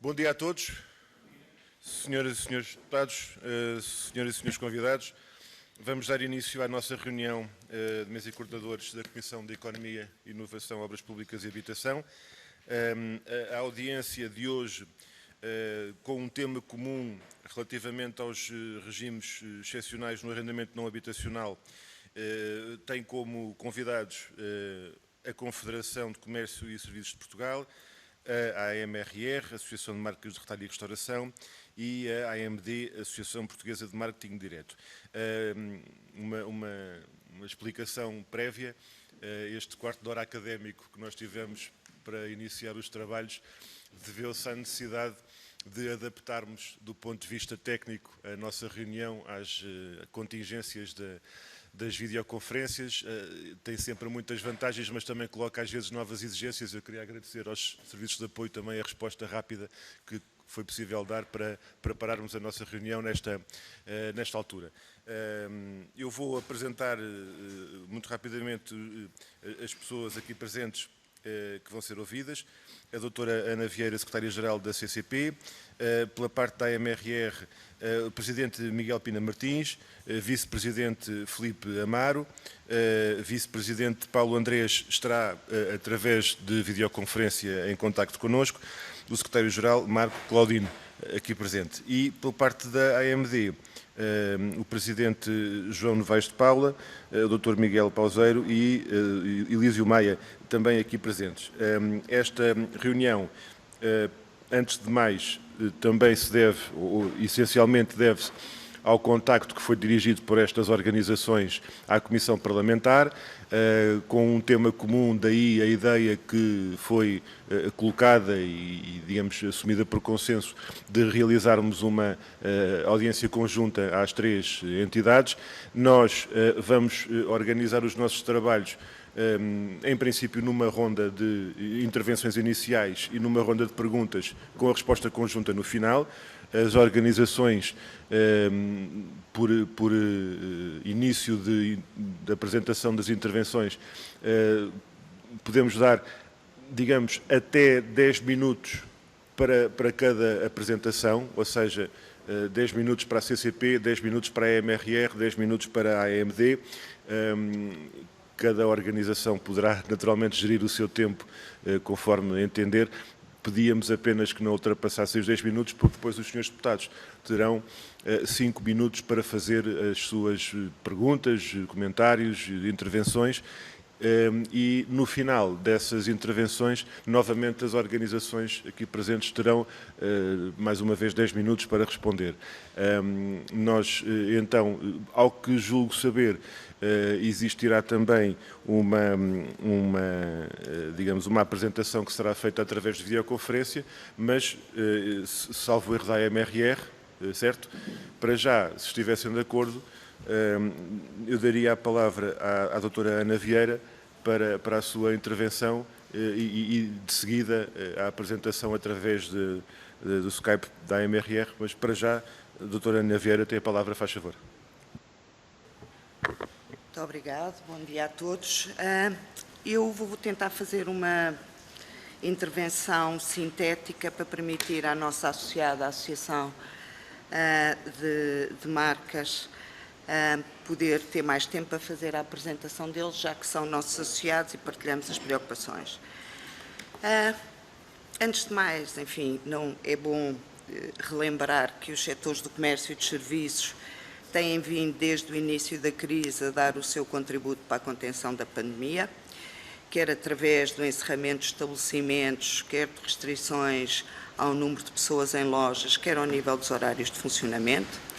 Bom dia a todos, senhoras e senhores deputados, senhoras e senhores convidados. Vamos dar início à nossa reunião de mesa e coordenadores da Comissão de Economia, Inovação, Obras Públicas e Habitação. A audiência de hoje, com um tema comum relativamente aos regimes excepcionais no arrendamento não habitacional, tem como convidados a Confederação de Comércio e Serviços de Portugal, a AMRR, Associação de Marcas de Retalho e Restauração, e a AMD, Associação Portuguesa de Marketing Direto. Uma explicação prévia, este quarto de hora académico que nós tivemos para iniciar os trabalhos deveu-se à necessidade de adaptarmos do ponto de vista técnico a nossa reunião às contingências das videoconferências. Tem sempre muitas vantagens, mas também coloca às vezes novas exigências. Eu queria agradecer aos serviços de apoio também a resposta rápida que foi possível dar para prepararmos a nossa reunião nesta altura. Eu vou apresentar muito rapidamente as pessoas aqui presentes que vão ser ouvidas. A doutora Ana Vieira, secretária-geral da CCP, pela parte da AMRR, o presidente Miguel Pina Martins, vice-presidente Filipe Amaro, vice-presidente Paulo Andrés estará, através de videoconferência, em contacto connosco, o secretário-geral Marco Claudino, aqui presente. E, pela parte da AMD, o presidente João Novaes de Paula, o Dr. Miguel Pauseiro e Elísio Maia, também aqui presentes. Esta reunião, antes de mais, também se deve, ou essencialmente deve-se, ao contacto que foi dirigido por estas organizações à Comissão Parlamentar, com um tema comum, daí a ideia que foi colocada e, digamos, assumida por consenso de realizarmos uma audiência conjunta às três entidades. Nós vamos organizar os nossos trabalhos em princípio numa ronda de intervenções iniciais e numa ronda de perguntas com a resposta conjunta no final. As organizações, por início de apresentação das intervenções, podemos dar, digamos, até 10 minutos para cada apresentação, ou seja, 10 minutos para a CCP, 10 minutos para a AMRR, 10 minutos para a AMD. Cada organização poderá naturalmente gerir o seu tempo conforme entender. Pedíamos apenas que não ultrapassassem os 10 minutos, porque depois os senhores deputados terão 5 minutos para fazer as suas perguntas, comentários, intervenções. E no final dessas intervenções, novamente as organizações aqui presentes terão mais uma vez 10 minutos para responder. Nós, então, ao que julgo saber, existirá também digamos, uma apresentação que será feita através de videoconferência, mas, salvo erro da AMRR, certo? Para já, se estivessem de acordo, eu daria a palavra à doutora Ana Vieira para a sua intervenção e de seguida a apresentação através do Skype da AMRR, mas para já, a doutora Ana Vieira tem a palavra, faz favor. Muito obrigado, bom dia a todos. Eu vou tentar fazer uma intervenção sintética para permitir à nossa associada, a Associação de Marcas, poder ter mais tempo para fazer a apresentação deles, já que são nossos associados e partilhamos as preocupações. Antes de mais, enfim, não é bom relembrar que os setores do comércio e dos serviços têm vindo desde o início da crise a dar o seu contributo para a contenção da pandemia, quer através do encerramento de estabelecimentos, quer de restrições ao número de pessoas em lojas, quer ao nível dos horários de funcionamento.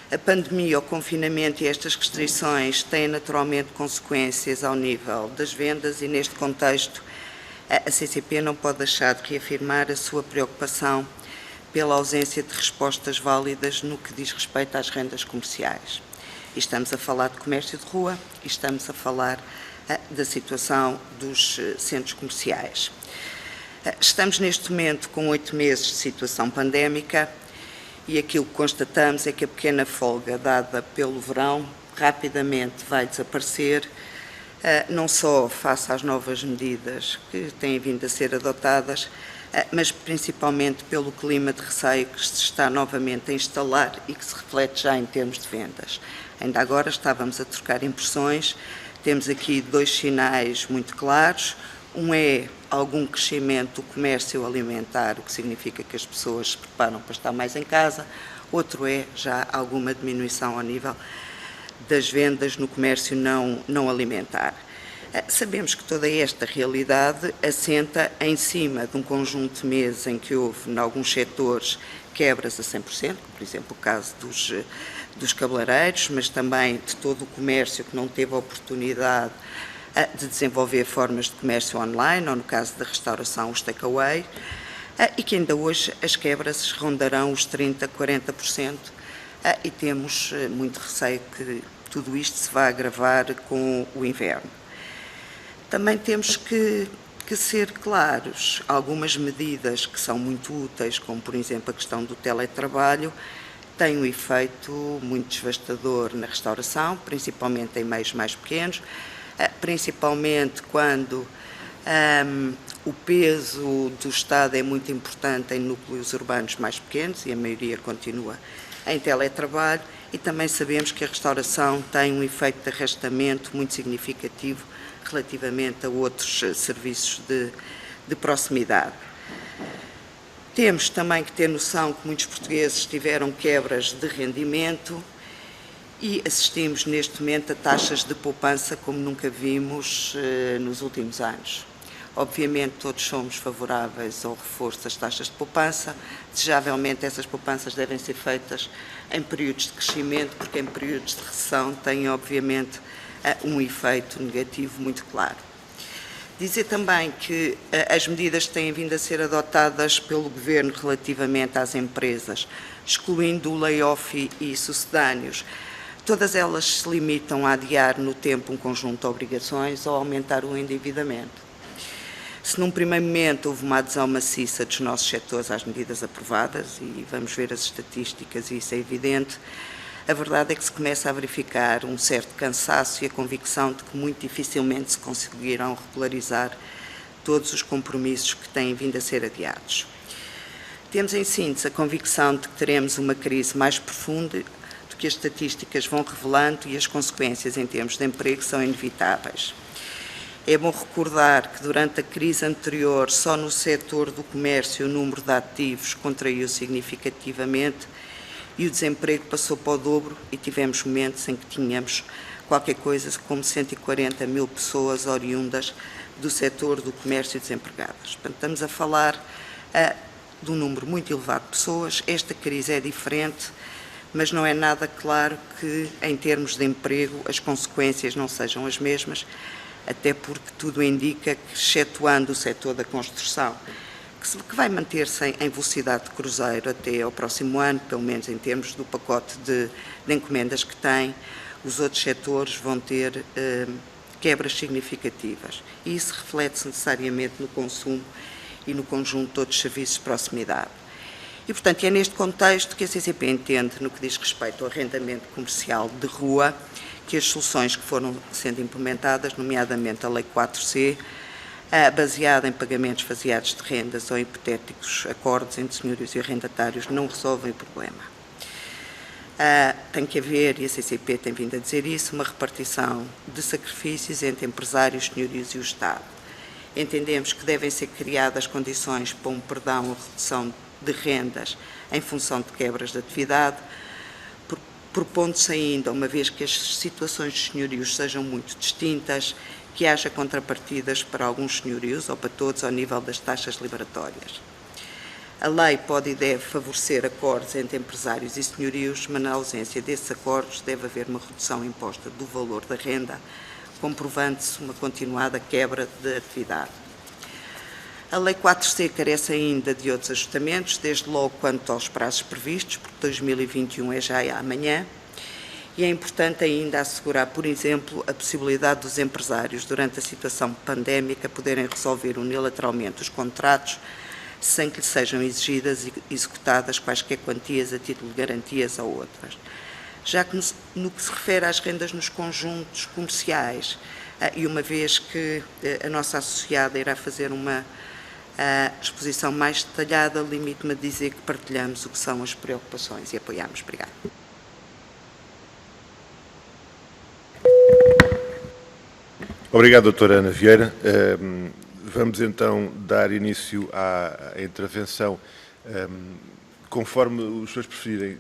A pandemia, o confinamento e estas restrições têm naturalmente consequências ao nível das vendas e, neste contexto, a CCP não pode deixar de reafirmar a sua preocupação pela ausência de respostas válidas no que diz respeito às rendas comerciais. E estamos a falar de comércio de rua e estamos a falar da situação dos centros comerciais. Estamos neste momento com 8 meses de situação pandémica e aquilo que constatamos é que a pequena folga dada pelo verão rapidamente vai desaparecer, não só face às novas medidas que têm vindo a ser adotadas, mas principalmente pelo clima de receio que se está novamente a instalar e que se reflete já em termos de vendas. Ainda agora estávamos a trocar impressões, temos aqui 2 sinais muito claros. Um é algum crescimento do comércio alimentar, o que significa que as pessoas se preparam para estar mais em casa. Outro é já alguma diminuição ao nível das vendas no comércio não alimentar. Sabemos que toda esta realidade assenta em cima de um conjunto de meses em que houve, em alguns setores, quebras a 100%, por exemplo, o caso dos cabeleireiros, mas também de todo o comércio que não teve a oportunidade de desenvolver formas de comércio online, ou no caso da restauração, os takeaway, e que ainda hoje as quebras rondarão os 30%, 40%, e temos muito receio que tudo isto se vá agravar com o inverno. Também temos que ser claros, algumas medidas que são muito úteis, como por exemplo a questão do teletrabalho, têm um efeito muito devastador na restauração, principalmente em meios mais pequenos, principalmente quando o peso do Estado é muito importante em núcleos urbanos mais pequenos e a maioria continua em teletrabalho, e também sabemos que a restauração tem um efeito de arrastamento muito significativo relativamente a outros serviços de proximidade. Temos também que ter noção que muitos portugueses tiveram quebras de rendimento e assistimos neste momento a taxas de poupança como nunca vimos nos últimos anos. Obviamente todos somos favoráveis ao reforço das taxas de poupança, desejavelmente essas poupanças devem ser feitas em períodos de crescimento, porque em períodos de recessão têm obviamente um efeito negativo muito claro. Dizer também que as medidas que têm vindo a ser adotadas pelo Governo relativamente às empresas, excluindo o layoff e sucedâneos, todas elas se limitam a adiar no tempo um conjunto de obrigações ou aumentar o endividamento. Se num primeiro momento houve uma adesão maciça dos nossos setores às medidas aprovadas, e vamos ver as estatísticas e isso é evidente, a verdade é que se começa a verificar um certo cansaço e a convicção de que muito dificilmente se conseguirão regularizar todos os compromissos que têm vindo a ser adiados. Temos em síntese a convicção de que teremos uma crise mais profunda do que as estatísticas vão revelando e as consequências em termos de emprego são inevitáveis. É bom recordar que durante a crise anterior, só no setor do comércio o número de ativos contraiu significativamente e o desemprego passou para o dobro e tivemos momentos em que tínhamos qualquer coisa como 140 mil pessoas oriundas do setor do comércio desempregadas. Portanto, estamos a falar de um número muito elevado de pessoas. Esta crise é diferente, mas não é nada claro que, em termos de emprego, as consequências não sejam as mesmas, até porque tudo indica que, excetuando o setor da construção, que vai manter-se em velocidade de cruzeiro até ao próximo ano, pelo menos em termos do pacote de encomendas que tem, os outros setores vão ter quebras significativas. E isso reflete-se necessariamente no consumo e no conjunto de outros serviços de proximidade. E, portanto, é neste contexto que a CCP entende, no que diz respeito ao arrendamento comercial de rua, que as soluções que foram sendo implementadas, nomeadamente a Lei 4C, baseada em pagamentos faseados de rendas ou hipotéticos acordos entre senhorios e arrendatários, não resolvem o problema. Tem que haver, e a CCP tem vindo a dizer isso, uma repartição de sacrifícios entre empresários, senhorios e o Estado. Entendemos que devem ser criadas condições para um perdão ou redução de rendas em função de quebras de atividade, propondo-se ainda, uma vez que as situações dos senhorios sejam muito distintas, que haja contrapartidas para alguns senhorios ou para todos ao nível das taxas liberatórias. A lei pode e deve favorecer acordos entre empresários e senhorios, mas na ausência desses acordos deve haver uma redução imposta do valor da renda, comprovando-se uma continuada quebra de atividade. A Lei 4C carece ainda de outros ajustamentos, desde logo quanto aos prazos previstos, porque 2021 é já amanhã, e é importante ainda assegurar, por exemplo, a possibilidade dos empresários, durante a situação pandémica, poderem resolver unilateralmente os contratos sem que lhes sejam exigidas e executadas quaisquer quantias a título de garantias ou outras. Já que no que se refere às rendas nos conjuntos comerciais, e uma vez que a nossa associada irá fazer uma a exposição mais detalhada, limito-me a dizer que partilhamos o que são as preocupações e apoiamos. Obrigada. Obrigado, doutora Ana Vieira. Vamos então dar início à intervenção conforme os senhores preferirem.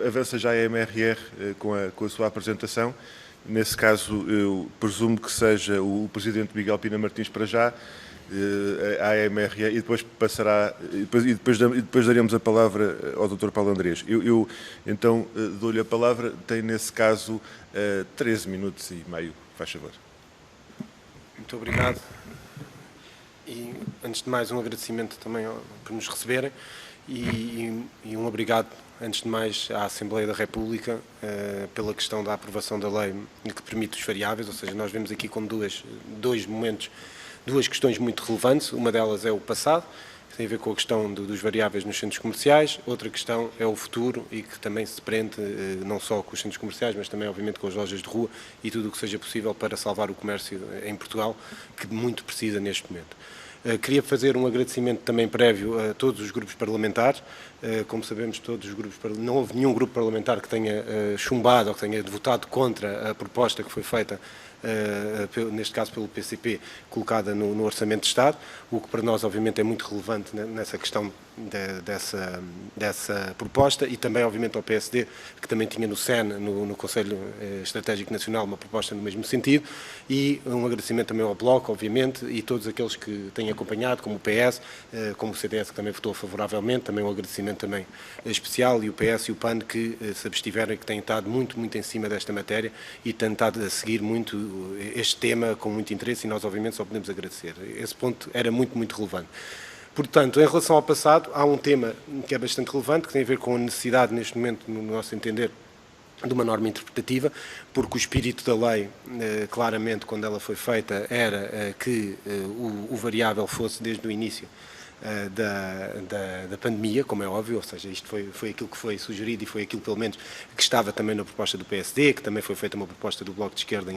Avança já a MRR com a sua apresentação. Nesse caso, eu presumo que seja o Presidente Miguel Pina Martins para já, a AMRE, e depois passará, e depois daremos a palavra ao Dr. Paulo Andrés. Eu então dou-lhe a palavra, tem nesse caso 13 minutos e meio, faz favor. Muito obrigado. E antes de mais um agradecimento também por nos receberem e um obrigado antes de mais à Assembleia da República pela questão da aprovação da lei que permite os variáveis, ou seja, nós vemos aqui com duas questões muito relevantes. Uma delas é o passado, que tem a ver com a questão dos variáveis nos centros comerciais. Outra questão é o futuro e que também se prende não só com os centros comerciais, mas também, obviamente, com as lojas de rua e tudo o que seja possível para salvar o comércio em Portugal, que muito precisa neste momento. Queria fazer um agradecimento também prévio a todos os grupos parlamentares. Como sabemos, todos os grupos, não houve nenhum grupo parlamentar que tenha chumbado ou que tenha votado contra a proposta que foi feita, neste caso pelo PCP, colocada no Orçamento de Estado, o que para nós obviamente é muito relevante nessa questão dessa proposta, e também obviamente ao PSD, que também tinha no SEN, no Conselho Estratégico Nacional, uma proposta no mesmo sentido, e um agradecimento também ao Bloco, obviamente, e todos aqueles que têm acompanhado, como o PS, como o CDS, que também votou favoravelmente, também um agradecimento também especial, e o PS e o PAN que se abstiveram e que têm estado muito em cima desta matéria e têm estado a seguir muito este tema com muito interesse, e nós obviamente só podemos agradecer. Esse ponto era muito relevante. Portanto, em relação ao passado, há um tema que é bastante relevante, que tem a ver com a necessidade, neste momento, no nosso entender, de uma norma interpretativa, porque o espírito da lei, claramente, quando ela foi feita, era que o variável fosse desde o início da pandemia, como é óbvio, ou seja, isto foi aquilo que foi sugerido e foi aquilo, pelo menos, que estava também na proposta do PSD, que também foi feita uma proposta do Bloco de Esquerda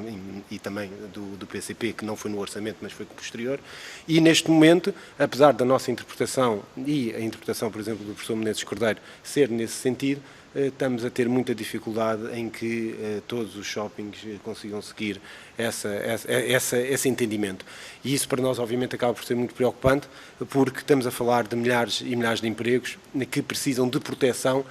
e também do PCP, que não foi no orçamento, mas foi posterior, e neste momento, apesar da nossa interpretação e a interpretação, por exemplo, do professor Menezes Cordeiro ser nesse sentido, estamos a ter muita dificuldade em que todos os shoppings consigam seguir esse entendimento. E isso para nós, obviamente, acaba por ser muito preocupante, porque estamos a falar de milhares e milhares de empregos que precisam de proteção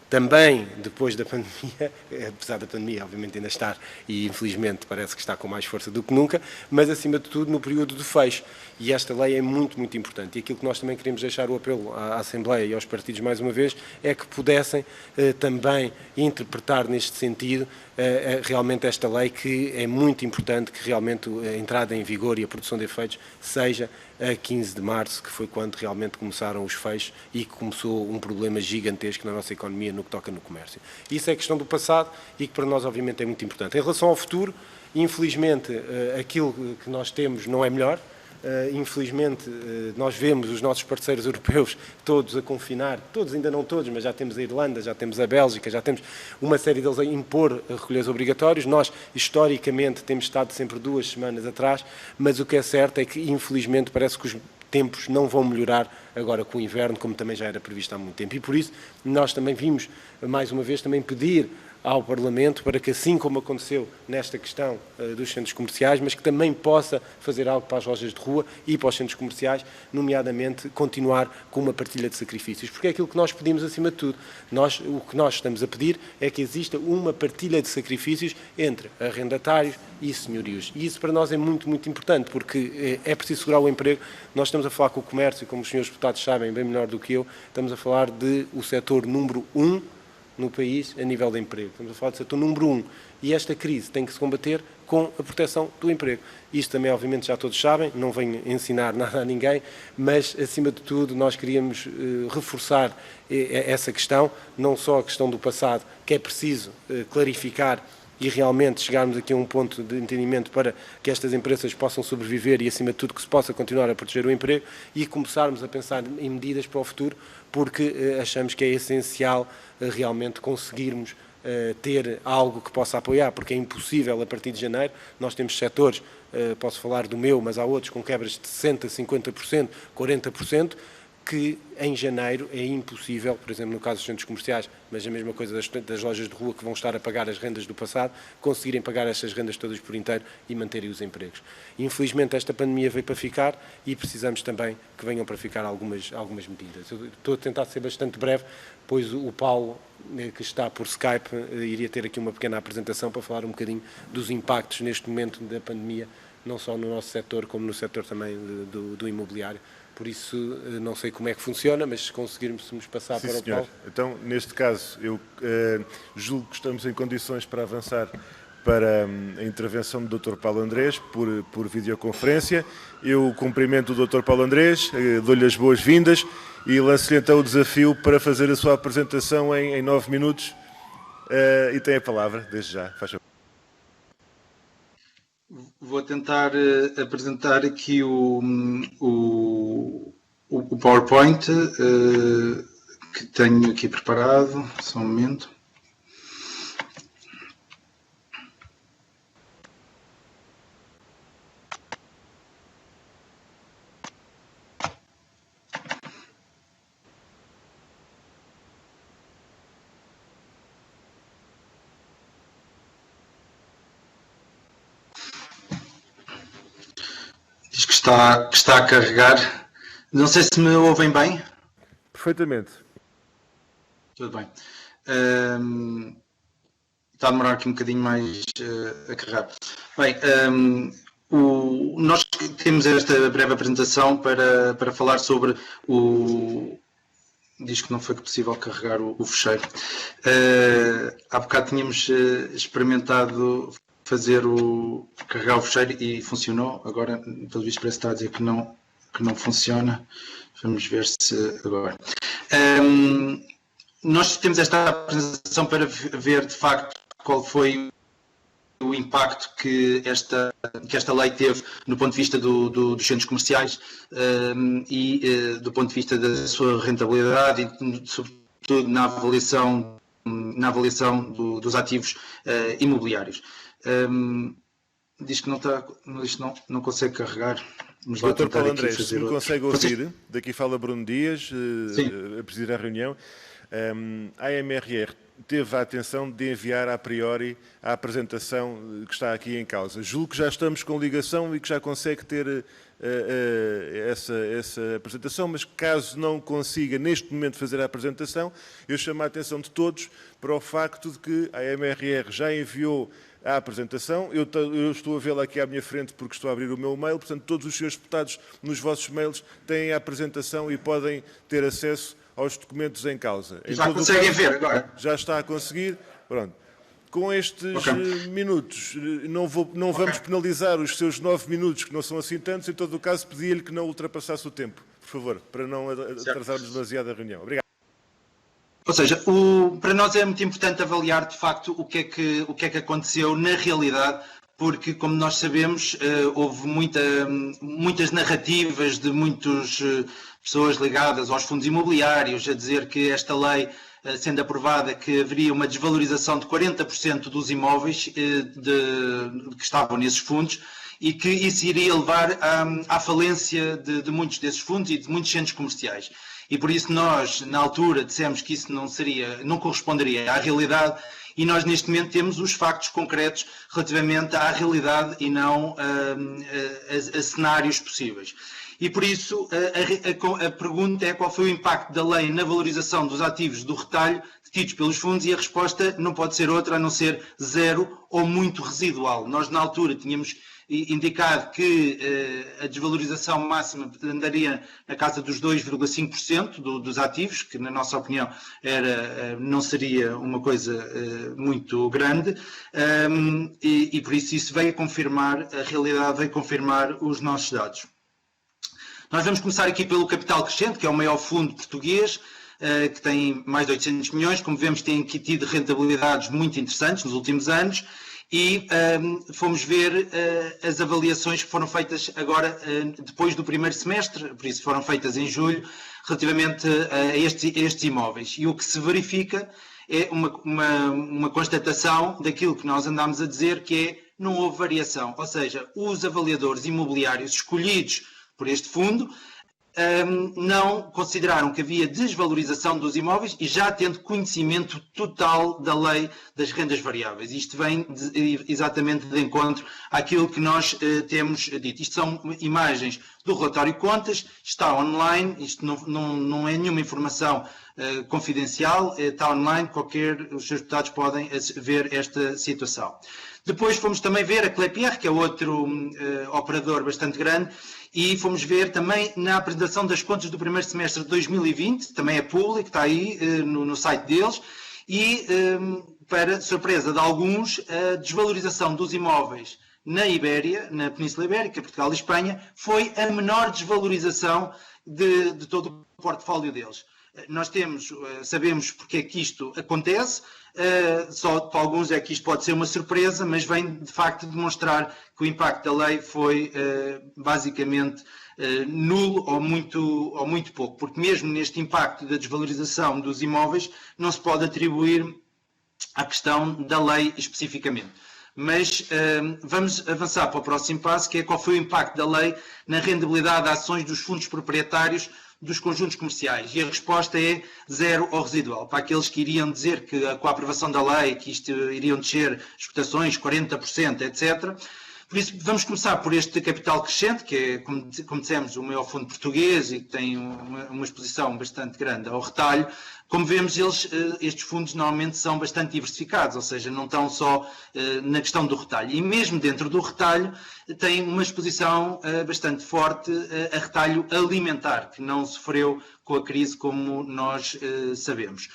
também depois da pandemia, apesar da pandemia obviamente ainda estar, e infelizmente parece que está com mais força do que nunca, mas acima de tudo no período de fecho. E esta lei é muito importante. E aquilo que nós também queremos deixar o apelo à Assembleia e aos partidos mais uma vez, é que pudessem também interpretar neste sentido realmente esta lei, que é muito importante que realmente a entrada em vigor e a produção de efeitos seja a 15 de março, que foi quando realmente começaram os fechos e que começou um problema gigantesco na nossa economia no que toca no comércio. Isso é questão do passado e que para nós obviamente é muito importante. Em relação ao futuro, infelizmente aquilo que nós temos não é melhor. Infelizmente, nós vemos os nossos parceiros europeus todos a confinar, todos, ainda não todos, mas já temos a Irlanda, já temos a Bélgica, já temos uma série deles a impor recolhas obrigatórios. Nós, historicamente, temos estado sempre 2 semanas atrás, mas o que é certo é que, infelizmente, parece que os tempos não vão melhorar agora com o inverno, como também já era previsto há muito tempo. E por isso, nós também vimos, mais uma vez, também pedir ao Parlamento para que, assim como aconteceu nesta questão dos centros comerciais, mas que também possa fazer algo para as lojas de rua e para os centros comerciais, nomeadamente continuar com uma partilha de sacrifícios, porque é aquilo que nós pedimos acima de tudo. O que nós estamos a pedir é que exista uma partilha de sacrifícios entre arrendatários e senhorios. E isso para nós é muito importante, porque é preciso segurar o emprego. Nós estamos a falar com o comércio, e como os senhores deputados sabem bem melhor do que eu, estamos a falar de o setor número 1 no país a nível de emprego. Estamos a falar do setor número 1. E esta crise tem que se combater com a proteção do emprego. Isto também, obviamente, já todos sabem, não venho ensinar nada a ninguém, mas, acima de tudo, nós queríamos reforçar essa questão, não só a questão do passado, que é preciso clarificar e realmente chegarmos aqui a um ponto de entendimento para que estas empresas possam sobreviver e, acima de tudo, que se possa continuar a proteger o emprego, e começarmos a pensar em medidas para o futuro, porque achamos que é essencial realmente conseguirmos ter algo que possa apoiar, porque é impossível a partir de janeiro. Nós temos setores, posso falar do meu, mas há outros com quebras de 60%, 50%, 40%, que em janeiro é impossível, por exemplo, no caso dos centros comerciais, mas a mesma coisa das lojas de rua que vão estar a pagar as rendas do passado, conseguirem pagar estas rendas todas por inteiro e manterem os empregos. Infelizmente esta pandemia veio para ficar e precisamos também que venham para ficar algumas medidas. Eu estou a tentar ser bastante breve, pois o Paulo, que está por Skype, iria ter aqui uma pequena apresentação para falar um bocadinho dos impactos neste momento da pandemia, não só no nosso setor, como no setor também do imobiliário. Por isso, não sei como é que funciona, mas se conseguirmos passar para o Paulo. Então, neste caso, eu julgo que estamos em condições para avançar para a intervenção do Dr. Paulo Andrés por videoconferência. Eu cumprimento o Dr. Paulo Andrés, dou-lhe as boas-vindas e lanço-lhe então o desafio para fazer a sua apresentação em 9 minutos. E tem a palavra, desde já. Faz favor. Vou tentar apresentar aqui o PowerPoint que tenho aqui preparado. Só um momento. Diz que está a carregar. Não sei se me ouvem bem. Perfeitamente. Tudo bem. Está a demorar aqui um bocadinho mais a carregar. Bem, nós temos esta breve apresentação para falar sobre o... Diz que não foi possível carregar o fecheiro. Há bocado tínhamos experimentado carregar o fecheiro e funcionou. Agora, pelo visto, parece que está a dizer que não funciona. Vamos ver se agora. Nós temos esta apresentação para ver, de facto, qual foi o impacto que esta lei teve no ponto de vista dos centros comerciais e do ponto de vista da sua rentabilidade e, sobretudo, na avaliação dos ativos imobiliários. Diz que não consegue carregar. Dr. Paulo Andrés, se me consegue ouvir, daqui fala Bruno Dias, a presidir a reunião. A AMRR teve a atenção de enviar a priori a apresentação que está aqui em causa. Julgo que já estamos com ligação e que já consegue ter essa apresentação, mas caso não consiga neste momento fazer a apresentação, eu chamo a atenção de todos para o facto de que a AMRR já enviou a apresentação. Eu estou a vê-la aqui à minha frente porque estou a abrir o meu mail, portanto todos os senhores deputados nos vossos mails têm a apresentação e podem ter acesso aos documentos em causa. Já conseguem ver agora? Já está a conseguir. Pronto. Com estes minutos, não vamos penalizar os seus 9 minutos, que não são assim tantos. Em todo o caso, pedia-lhe que não ultrapassasse o tempo, por favor, para não atrasarmos demasiado a reunião. Obrigado. Ou seja, para nós é muito importante avaliar, de facto, o que é que aconteceu na realidade, porque, como nós sabemos, houve muitas narrativas de muitas pessoas ligadas aos fundos imobiliários a dizer que esta lei, sendo aprovada, que haveria uma desvalorização de 40% dos imóveis que estavam nesses fundos e que isso iria levar à falência de muitos desses fundos e de muitos centros comerciais. E por isso nós, na altura, dissemos que isso não corresponderia à realidade. E nós, neste momento, temos os factos concretos relativamente à realidade e não a cenários possíveis. E, por isso, a pergunta é qual foi o impacto da lei na valorização dos ativos do retalho detidos pelos fundos, e a resposta não pode ser outra a não ser zero ou muito residual. Nós, na altura, tínhamos indicado que a desvalorização máxima andaria na casa dos 2,5% dos ativos, que na nossa opinião não seria uma coisa muito grande, e por isso veio a confirmar, a realidade veio confirmar os nossos dados. Nós vamos começar aqui pelo Capital Crescente, que é o maior fundo português, que tem mais de 800 milhões, como vemos tem aqui tido rentabilidades muito interessantes nos últimos anos, e fomos ver as avaliações que foram feitas agora depois do primeiro semestre, por isso foram feitas em julho, relativamente a estes imóveis. E o que se verifica é uma constatação daquilo que nós andámos a dizer, que é não houve variação. Ou seja, os avaliadores imobiliários escolhidos por este fundo não consideraram que havia desvalorização dos imóveis e já tendo conhecimento total da lei das rendas variáveis. Isto vem exatamente de encontro àquilo que nós temos dito. Isto são imagens do relatório de contas, está online, isto não é nenhuma informação confidencial, está online, os seus deputados podem ver esta situação. Depois fomos também ver a Klépierre, que é outro operador bastante grande, e fomos ver também na apresentação das contas do primeiro semestre de 2020, também é público, está aí no site deles, e para surpresa de alguns, a desvalorização dos imóveis na Ibéria, na Península Ibérica, Portugal e Espanha, foi a menor desvalorização de todo o portfólio deles. Nós sabemos porque é que isto acontece, só para alguns é que isto pode ser uma surpresa, mas vem de facto demonstrar que o impacto da lei foi basicamente nulo ou muito pouco, porque mesmo neste impacto da desvalorização dos imóveis não se pode atribuir à questão da lei especificamente. Mas vamos avançar para o próximo passo, que é qual foi o impacto da lei na rendabilidade de ações dos fundos proprietários dos conjuntos comerciais. E a resposta é zero ou residual. Para aqueles que iriam dizer que com a aprovação da lei que isto iriam descer as cotações 40%, etc. Por isso, vamos começar por este capital crescente, que é, como dissemos, o maior fundo português e que tem uma exposição bastante grande ao retalho. Como vemos, estes fundos normalmente são bastante diversificados, ou seja, não estão só na questão do retalho. E mesmo dentro do retalho, tem uma exposição bastante forte a retalho alimentar, que não sofreu com a crise como nós sabemos.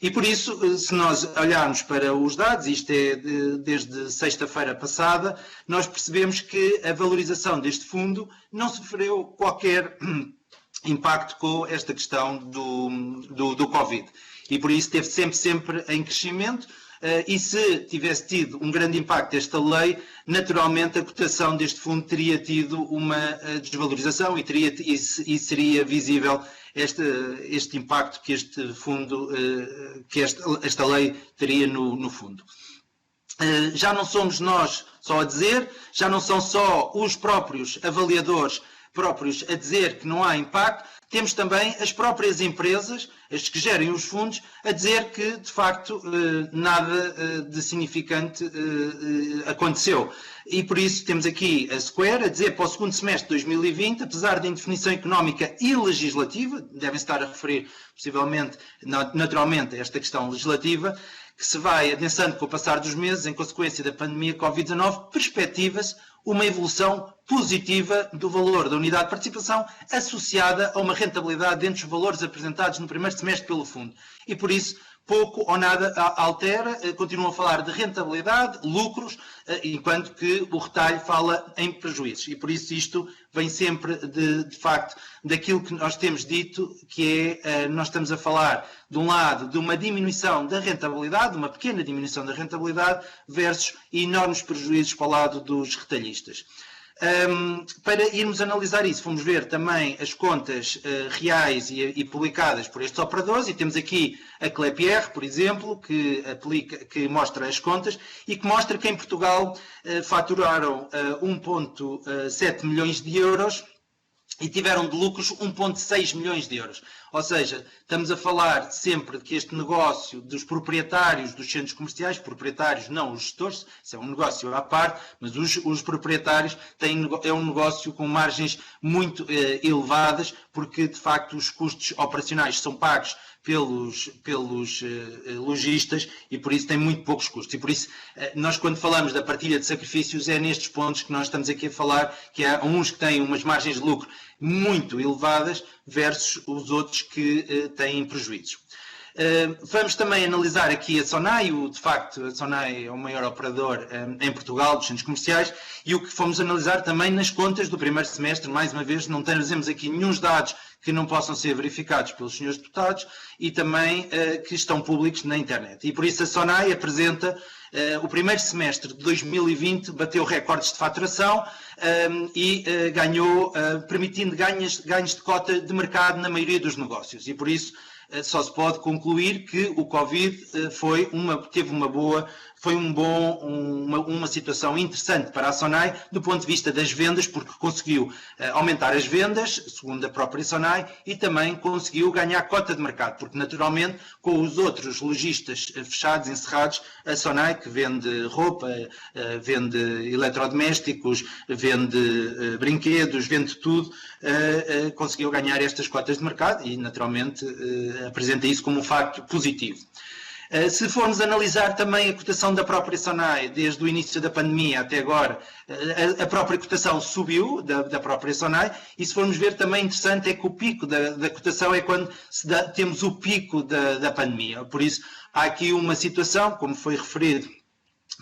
E por isso, se nós olharmos para os dados, isto é desde sexta-feira passada, nós percebemos que a valorização deste fundo não sofreu qualquer impacto com esta questão do Covid. E por isso esteve sempre em crescimento. E se tivesse tido um grande impacto esta lei, naturalmente a cotação deste fundo teria tido uma desvalorização e seria visível este impacto que este fundo, que esta lei teria no fundo. Já não somos nós só a dizer, já não são só os próprios avaliadores próprios a dizer que não há impacto, temos também as próprias empresas, as que gerem os fundos, a dizer que, de facto, nada de significante aconteceu. E por isso temos aqui a Square a dizer para o segundo semestre de 2020, apesar da indefinição económica e legislativa, devem estar a referir possivelmente, naturalmente, a esta questão legislativa, que se vai adensando com o passar dos meses, em consequência da pandemia Covid-19, perspectiva-se uma evolução positiva do valor da unidade de participação associada a uma rentabilidade dentro dos valores apresentados no primeiro semestre pelo fundo. E por isso, pouco ou nada altera, continuam a falar de rentabilidade, lucros, enquanto que o retalho fala em prejuízos. E por isso isto vem sempre, de facto, daquilo que nós temos dito, que é, nós estamos a falar, de um lado, de uma diminuição da rentabilidade, uma pequena diminuição da rentabilidade, versus enormes prejuízos para o lado dos retalhistas. Para irmos analisar isso, fomos ver também as contas reais e publicadas por estes operadores, e temos aqui a Klépierre, por exemplo, que mostra as contas e que mostra que em Portugal faturaram 1,7 milhões de euros e tiveram de lucros 1,6 milhões de euros. Ou seja, estamos a falar sempre que este negócio dos proprietários dos centros comerciais, proprietários não os gestores, isso é um negócio à parte, mas os proprietários é um negócio com margens muito elevadas, porque de facto os custos operacionais são pagos pelos lojistas e por isso tem muito poucos custos. E por isso nós, quando falamos da partilha de sacrifícios, é nestes pontos que nós estamos aqui a falar, que há uns que têm umas margens de lucro muito elevadas versus os outros que têm prejuízos. Vamos também analisar aqui a Sonai. De facto, a Sonai é o maior operador em Portugal dos centros comerciais, e o que fomos analisar também nas contas do primeiro semestre, mais uma vez, não trazemos aqui nenhum dados que não possam ser verificados pelos senhores deputados e também que estão públicos na internet. E por isso a Sonai apresenta o primeiro semestre de 2020, bateu recordes de faturação e ganhou, permitindo ganhos de cota de mercado na maioria dos negócios. E por isso só se pode concluir que o Covid teve uma situação interessante para a SONAI do ponto de vista das vendas, porque conseguiu aumentar as vendas, segundo a própria SONAI, e também conseguiu ganhar cota de mercado, porque naturalmente com os outros lojistas fechados, encerrados, a SONAI, que vende roupa, vende eletrodomésticos, vende brinquedos, vende tudo, conseguiu ganhar estas cotas de mercado e naturalmente apresenta isso como um facto positivo. Se formos analisar também a cotação da própria SONAI, desde o início da pandemia até agora, a própria cotação subiu, da própria SONAI, e se formos ver também interessante é que o pico da cotação é quando temos o pico da pandemia. Por isso, há aqui uma situação, como foi referido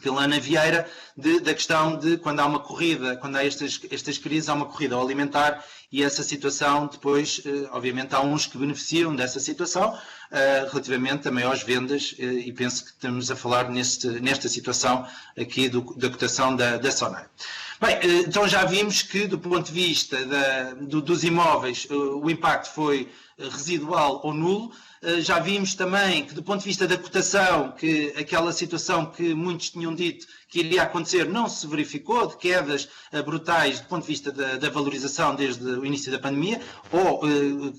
pela Ana Vieira, da questão de quando há uma corrida, quando há estas crises, há uma corrida ao alimentar, e essa situação depois, obviamente, há uns que beneficiam dessa situação, relativamente a maiores vendas, e penso que estamos a falar nesta situação aqui da cotação da SONAI. Bem, então já vimos que do ponto de vista dos imóveis o impacto foi residual ou nulo. Já vimos também que do ponto de vista da cotação, que aquela situação que muitos tinham dito que iria acontecer não se verificou, de quedas brutais do ponto de vista da valorização desde o início da pandemia, ou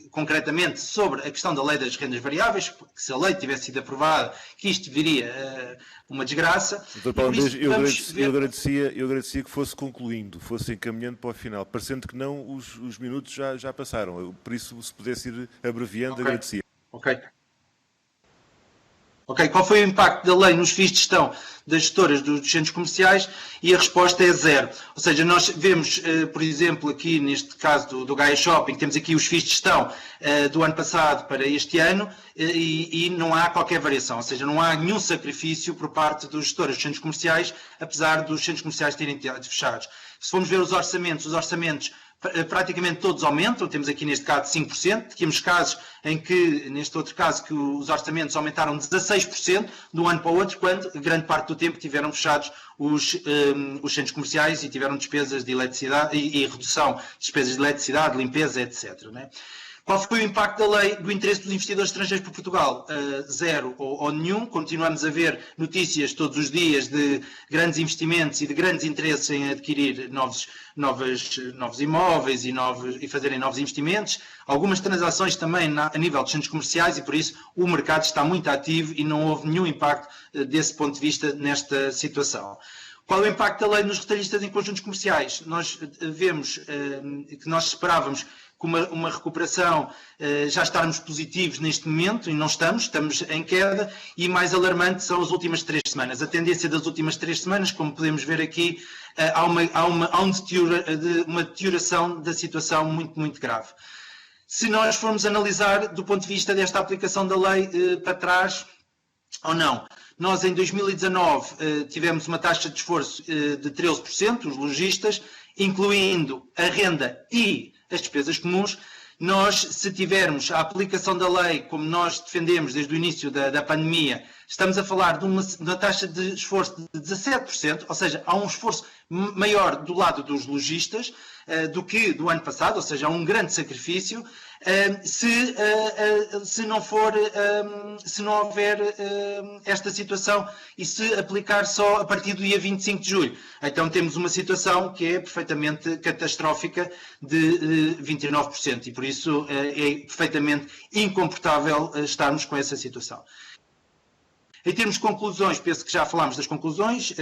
concretamente sobre a questão da lei das rendas variáveis, porque se a lei tivesse sido aprovada, que isto viria uma desgraça. Dr. Paulo, eu agradecia que fosse concluindo, fosse encaminhando para o final, parecendo que não os minutos já passaram, por isso se pudesse ir abreviando, okay. Agradecia. Ok, qual foi o impacto da lei nos FIIs de gestão das gestoras dos centros comerciais? E a resposta é zero. Ou seja, nós vemos, por exemplo, aqui neste caso do Gaia Shopping, temos aqui os FIIs de gestão do ano passado para este ano e não há qualquer variação. Ou seja, não há nenhum sacrifício por parte dos gestores dos centros comerciais, apesar dos centros comerciais terem fechados. Se formos ver os orçamentos praticamente todos aumentam, temos aqui neste caso 5%, temos casos em que, neste outro caso, que os orçamentos aumentaram 16% de um ano para o outro, quando grande parte do tempo tiveram fechados os centros comerciais e tiveram despesas de eletricidade e redução de despesas de eletricidade, limpeza, etc. Né? Qual foi o impacto da lei do interesse dos investidores estrangeiros por Portugal? Zero ou nenhum. Continuamos a ver notícias todos os dias de grandes investimentos e de grandes interesses em adquirir novos imóveis e fazerem novos investimentos. Algumas transações também a nível dos centros comerciais e por isso o mercado está muito ativo e não houve nenhum impacto desse ponto de vista nesta situação. Qual é o impacto da lei nos retalhistas em conjuntos comerciais? Nós vemos que nós esperávamos com uma recuperação, já estarmos positivos neste momento e não estamos em queda, e mais alarmante são as últimas 3 semanas. A tendência das últimas 3 semanas, como podemos ver aqui, há uma deterioração da situação muito, muito grave. Se nós formos analisar do ponto de vista desta aplicação da lei para trás ou não, nós em 2019 tivemos uma taxa de esforço de 13%, os lojistas, incluindo a renda e as despesas comuns. Nós, se tivermos a aplicação da lei, como nós defendemos desde o início da pandemia, estamos a falar de uma taxa de esforço de 17%, ou seja, há um esforço maior do lado dos lojistas do que do ano passado, ou seja, há um grande sacrifício, se não houver esta situação e se aplicar só a partir do dia 25 de julho. Então temos uma situação que é perfeitamente catastrófica de 29% e por isso é perfeitamente incomportável estarmos com essa situação. Em termos de conclusões, penso que já falámos das conclusões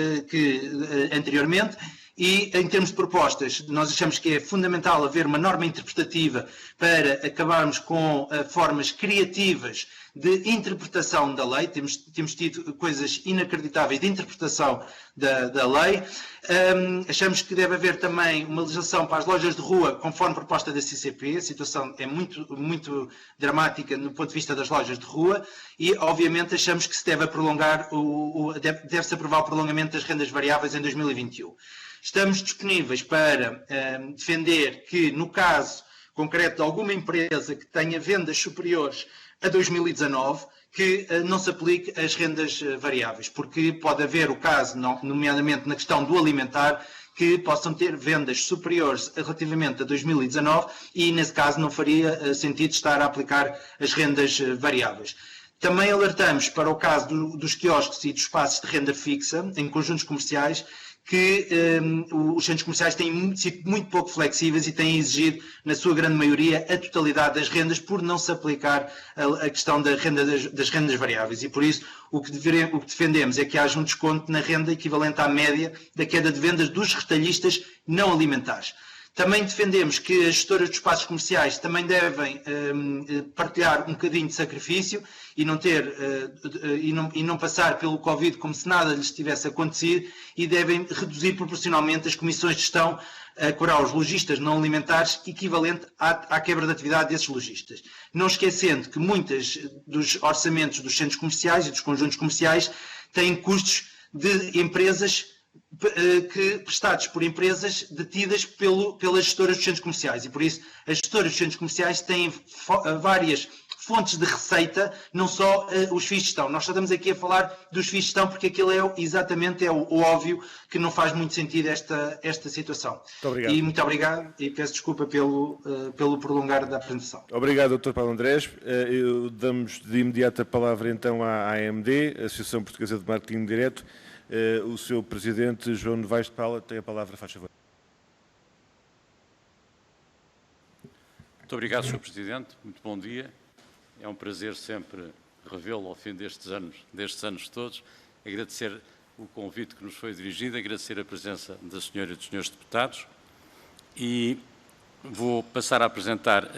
anteriormente, e em termos de propostas, nós achamos que é fundamental haver uma norma interpretativa para acabarmos com formas criativas de interpretação da lei. Temos tido coisas inacreditáveis de interpretação da lei. Achamos que deve haver também uma legislação para as lojas de rua, conforme proposta da CCP. A situação é muito, muito dramática no ponto de vista das lojas de rua e, obviamente, achamos que se deve prolongar, deve-se aprovar o prolongamento das rendas variáveis em 2021. Estamos disponíveis para defender que, no caso concreto de alguma empresa que tenha vendas superiores a 2019, que não se aplique as rendas variáveis, porque pode haver o caso, nomeadamente na questão do alimentar, que possam ter vendas superiores relativamente a 2019 e, nesse caso, não faria sentido estar a aplicar as rendas variáveis. Também alertamos para o caso dos quiosques e dos espaços de renda fixa em conjuntos comerciais, que os centros comerciais têm sido muito pouco flexíveis e têm exigido, na sua grande maioria, a totalidade das rendas por não se aplicar a questão das rendas variáveis. E por isso o que defendemos é que haja um desconto na renda equivalente à média da queda de vendas dos retalhistas não alimentares. Também defendemos que as gestoras de espaços comerciais também devem partilhar um bocadinho de sacrifício e não passar pelo Covid como se nada lhes tivesse acontecido, e devem reduzir proporcionalmente as comissões de gestão a cobrar aos lojistas não alimentares, equivalente à quebra de atividade desses lojistas. Não esquecendo que muitos dos orçamentos dos centros comerciais e dos conjuntos comerciais têm custos de empresas prestados por empresas detidas pelas gestoras dos centros comerciais, e por isso as gestoras dos centros comerciais têm várias fontes de receita, não só os FIIs de gestão. Nós só estamos aqui a falar dos FIIs de gestão porque aquilo é exatamente o óbvio que não faz muito sentido esta situação. Muito obrigado. E muito obrigado e peço desculpa pelo prolongar da apresentação. Obrigado, Dr. Paulo Andrés. Damos de imediato a palavra então à AMD, Associação Portuguesa de Marketing Direto. O seu presidente, João Novaes de Paula, tem a palavra, faz favor. Muito obrigado, Sr. Presidente. Muito bom dia. É um prazer sempre revê-lo ao fim destes anos todos. Agradecer o convite que nos foi dirigido, agradecer a presença da senhora e dos senhores deputados e vou passar a apresentar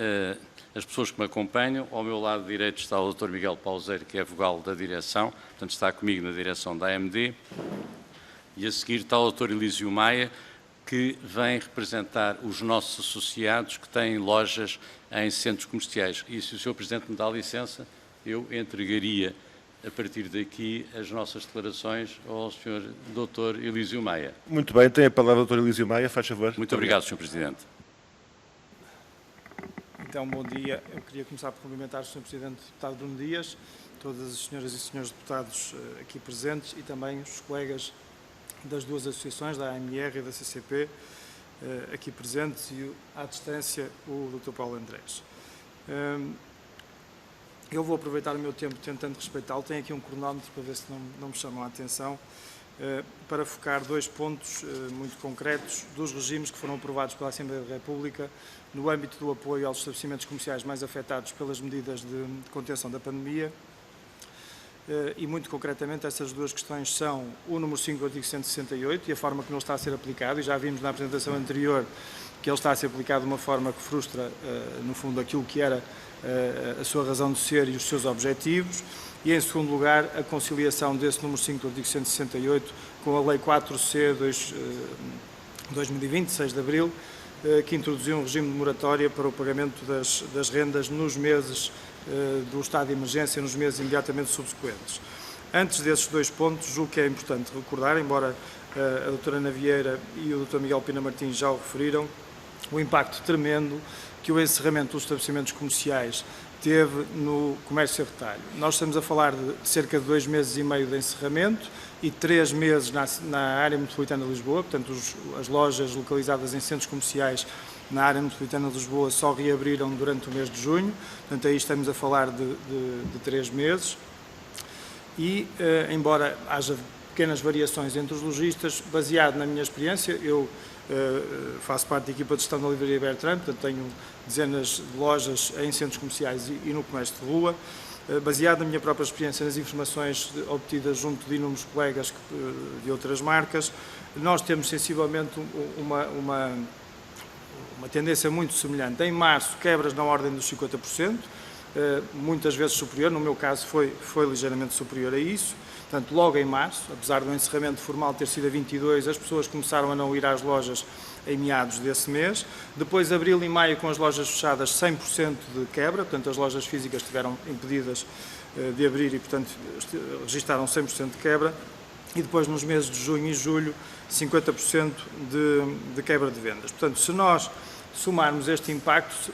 as pessoas que me acompanham. Ao meu lado direito está o Dr. Miguel Pauseiro, que é vogal da direção, portanto está comigo na direção da AMD, e a seguir está o Dr. Elísio Maia, que vem representar os nossos associados que têm lojas em centros comerciais. E se o Sr. Presidente me dá licença, eu entregaria a partir daqui as nossas declarações ao Sr. Dr. Elísio Maia. Muito bem, tem a palavra o Dr. Elísio Maia, faz favor. Muito obrigado, Sr. Presidente. Então, bom dia. Eu queria começar por cumprimentar o Sr. Presidente, Deputado Bruno Dias, todas as senhoras e senhores deputados aqui presentes e também os colegas das duas associações, da AMR e da CCP, aqui presentes, e à distância o Dr. Paulo Andrés. Eu vou aproveitar o meu tempo tentando respeitá-lo. Tenho aqui um cronómetro para ver se não me chamam a atenção, para focar dois pontos muito concretos dos regimes que foram aprovados pela Assembleia da República no âmbito do apoio aos estabelecimentos comerciais mais afetados pelas medidas de contenção da pandemia. E, muito concretamente, essas duas questões são o número 5 do artigo 168 e a forma como ele está a ser aplicado, e já vimos na apresentação anterior que ele está a ser aplicado de uma forma que frustra, no fundo, aquilo que era a sua razão de ser e os seus objetivos, e, em segundo lugar, a conciliação desse número 5 do artigo 168 com a Lei 4C 2020, 6 de abril, que introduziu um regime de moratória para o pagamento das rendas nos meses do estado de emergência, nos meses imediatamente subsequentes. Antes desses dois pontos, julgo que é importante recordar, embora a doutora Ana Vieira e o Dr. Miguel Pina Martins já o referiram, o impacto tremendo que o encerramento dos estabelecimentos comerciais teve no comércio a retalho. Nós estamos a falar de cerca de 2 meses e meio de encerramento e 3 meses na área metropolitana de Lisboa, portanto as lojas localizadas em centros comerciais na área metropolitana de Lisboa só reabriram durante o mês de junho, portanto aí estamos a falar de 3 meses e, embora haja pequenas variações entre os lojistas, baseado na minha experiência, eu faço parte da equipa de gestão da Livraria Bertrand, portanto tenho dezenas de lojas em centros comerciais e no comércio de rua, baseado na minha própria experiência, nas informações obtidas junto de inúmeros colegas de outras marcas, nós temos sensivelmente uma tendência muito semelhante. Em março, quebras na ordem dos 50%, muitas vezes superior, no meu caso foi ligeiramente superior a isso. Portanto, logo em março, apesar do encerramento formal ter sido a 22, as pessoas começaram a não ir às lojas em meados desse mês. Depois, abril e maio, com as lojas fechadas, 100% de quebra, portanto as lojas físicas estiveram impedidas de abrir e, portanto, registaram 100% de quebra. E depois, nos meses de junho e julho, 50% de quebra de vendas. Portanto, se nós somarmos este impacto,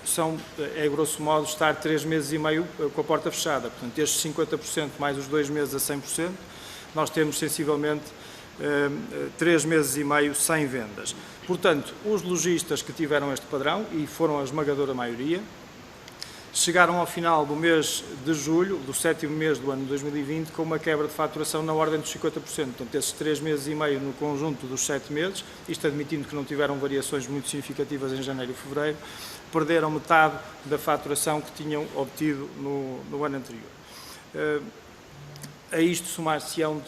é grosso modo estar 3 meses e meio com a porta fechada. Portanto, estes 50% mais os 2 meses a 100%, nós temos sensivelmente 3 meses e meio sem vendas. Portanto, os lojistas que tiveram este padrão, e foram a esmagadora maioria, chegaram ao final do mês de julho, do 7º mês do ano 2020, com uma quebra de faturação na ordem dos 50%. Portanto, esses 3 meses e meio no conjunto dos 7 meses, isto admitindo que não tiveram variações muito significativas em janeiro e fevereiro, perderam metade da faturação que tinham obtido no ano anterior. A isto somar-se-ão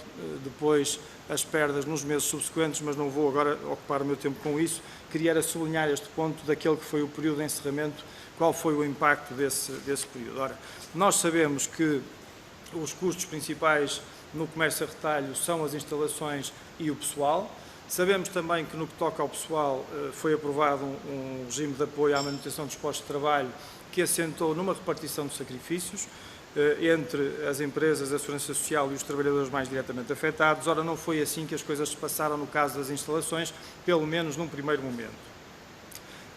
depois as perdas nos meses subsequentes, mas não vou agora ocupar o meu tempo com isso. Queria sublinhar este ponto daquele que foi o período de encerramento, qual foi o impacto desse período. Ora, nós sabemos que os custos principais no comércio a retalho são as instalações e o pessoal. Sabemos também que no que toca ao pessoal foi aprovado um regime de apoio à manutenção dos postos de trabalho que assentou numa repartição de sacrifícios entre as empresas, a Segurança Social e os trabalhadores mais diretamente afetados. Ora, não foi assim que as coisas se passaram no caso das instalações, pelo menos num primeiro momento.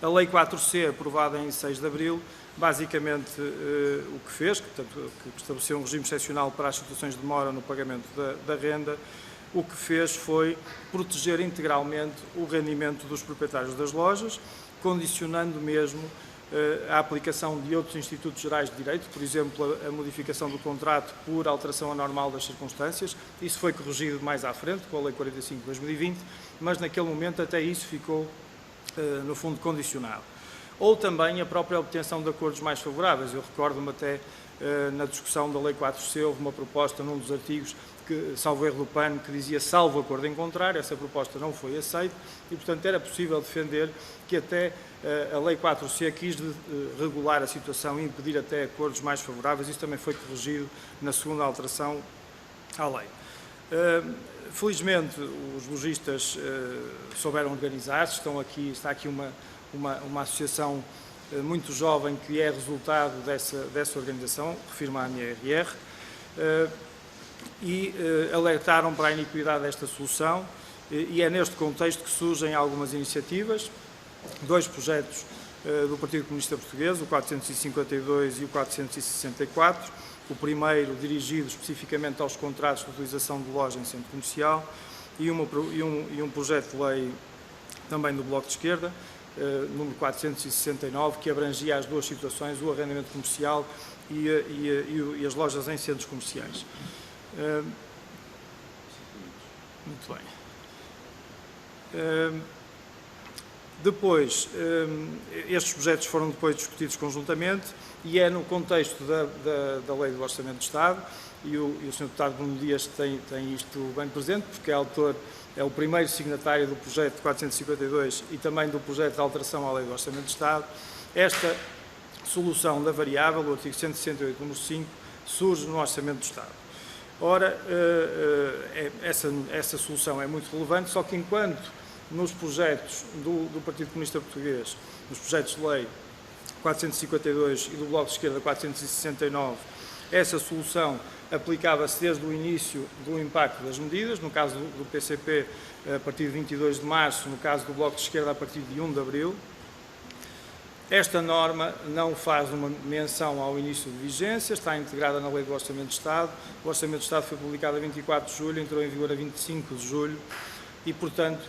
A Lei 4C, aprovada em 6 de abril, basicamente o que fez, portanto, que estabeleceu um regime excepcional para as situações de demora no pagamento da renda, o que fez foi proteger integralmente o rendimento dos proprietários das lojas, condicionando mesmo a aplicação de outros institutos gerais de direito, por exemplo, a modificação do contrato por alteração anormal das circunstâncias. Isso foi corrigido mais à frente, com a Lei 45 de 2020, mas naquele momento até isso ficou, no fundo, condicionado. Ou também a própria obtenção de acordos mais favoráveis. Eu recordo-me até, na discussão da Lei 4C, houve uma proposta num dos artigos, salvo erro do PAN, que dizia salvo acordo em contrário. Essa proposta não foi aceita e, portanto, era possível defender que até a Lei 4C quis regular a situação e impedir até acordos mais favoráveis. Isso também foi corrigido na segunda alteração à lei. Felizmente, os lojistas souberam organizar-se. Está aqui uma associação muito jovem que é resultado dessa organização, refiro-me à AMIRR, e alertaram para a iniquidade desta solução, e é neste contexto que surgem algumas iniciativas, 2 projetos do Partido Comunista Português, o 452 e o 464, o primeiro dirigido especificamente aos contratos de utilização de loja em centro comercial, e um projeto de lei também do Bloco de Esquerda, número 469, que abrangia as 2 situações, o arrendamento comercial e as lojas em centros comerciais. Muito bem. Depois, estes projetos foram depois discutidos conjuntamente e é no contexto da Lei do Orçamento de Estado, e o Sr. Deputado Bruno Dias tem isto bem presente, porque é autor, é o primeiro signatário do projeto 452 e também do projeto de alteração à Lei do Orçamento de Estado. Esta solução da variável, o artigo 168, número 5, surge no Orçamento do Estado. Ora, essa solução é muito relevante, só que enquanto nos projetos do Partido Comunista Português, nos projetos de lei 452 e do Bloco de Esquerda 469, essa solução aplicava-se desde o início do impacto das medidas, no caso do PCP a partir de 22 de março, no caso do Bloco de Esquerda a partir de 1 de abril. Esta norma não faz uma menção ao início de vigência, está integrada na Lei do Orçamento de Estado. O Orçamento de Estado foi publicado a 24 de julho, entrou em vigor a 25 de julho e, portanto,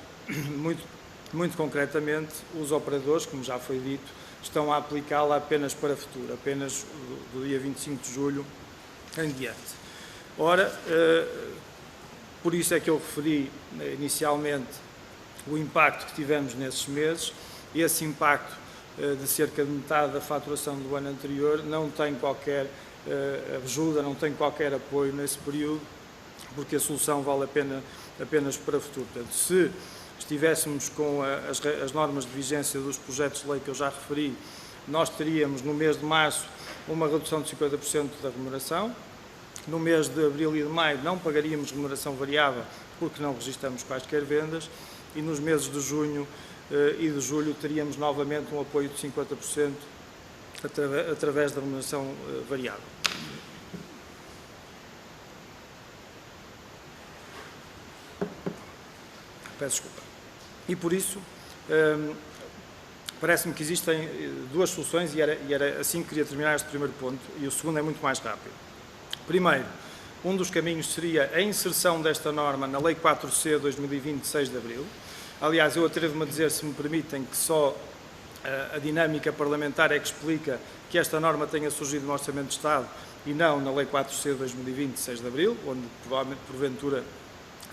muito concretamente, os operadores, como já foi dito, estão a aplicá-la apenas para futuro, apenas do dia 25 de julho em diante. Ora, por isso é que eu referi inicialmente o impacto que tivemos nesses meses. Esse impacto de cerca de metade da faturação do ano anterior não tem qualquer ajuda, não tem qualquer apoio nesse período, porque a solução vale a pena apenas para futuro. Portanto, se estivéssemos com as normas de vigência dos projetos de lei que eu já referi, nós teríamos no mês de março uma redução de 50% da remuneração. No mês de abril e de maio não pagaríamos remuneração variável porque não registramos quaisquer vendas, e nos meses de junho e de julho teríamos novamente um apoio de 50% através da remuneração variável. Peço desculpa. E por isso, parece-me que existem 2 soluções e era assim que queria terminar este primeiro ponto, e o segundo é muito mais rápido. Primeiro, Um dos caminhos seria a inserção desta norma na Lei 4C 2020, 6 de abril. Aliás, eu atrevo-me a dizer, se me permitem, que só a dinâmica parlamentar é que explica que esta norma tenha surgido no Orçamento de Estado e não na Lei 4C 2020, 6 de abril, onde provavelmente, porventura,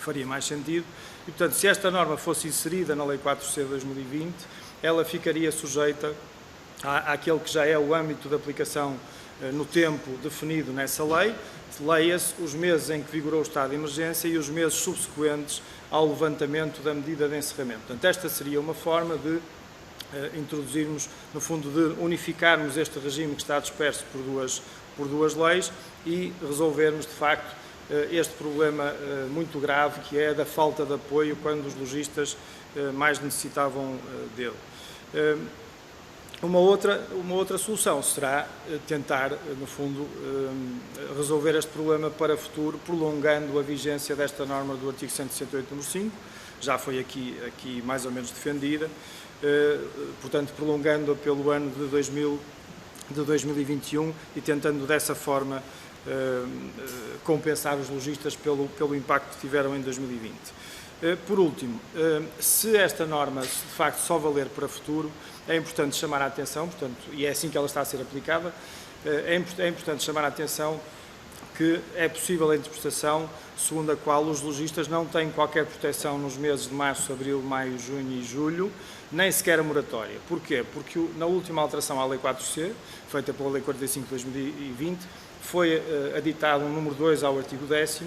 faria mais sentido. E, portanto, se esta norma fosse inserida na Lei 4C 2020, ela ficaria sujeita àquele que já é o âmbito de aplicação no tempo definido nessa lei, leia-se os meses em que vigorou o estado de emergência e os meses subsequentes ao levantamento da medida de encerramento. Portanto, esta seria uma forma de introduzirmos, no fundo, de unificarmos este regime que está disperso por duas leis e resolvermos, de facto, este problema muito grave que é da falta de apoio quando os lojistas mais necessitavam dele. Uma outra solução será tentar, no fundo, resolver este problema para o futuro, prolongando a vigência desta norma do artigo 168, número 5, já foi aqui mais ou menos defendida, portanto, prolongando-a pelo ano de 2021 e tentando dessa forma compensar os lojistas pelo impacto que tiveram em 2020. Por último, se esta norma de facto só valer para o futuro, é importante chamar a atenção, portanto, e é assim que ela está a ser aplicada, é importante chamar a atenção que é possível a interpretação segundo a qual os lojistas não têm qualquer proteção nos meses de março, abril, maio, junho e julho, nem sequer a moratória. Porquê? Porque na última alteração à Lei 4C, feita pela Lei 45 de 2020, foi aditado um número 2 ao artigo 10º,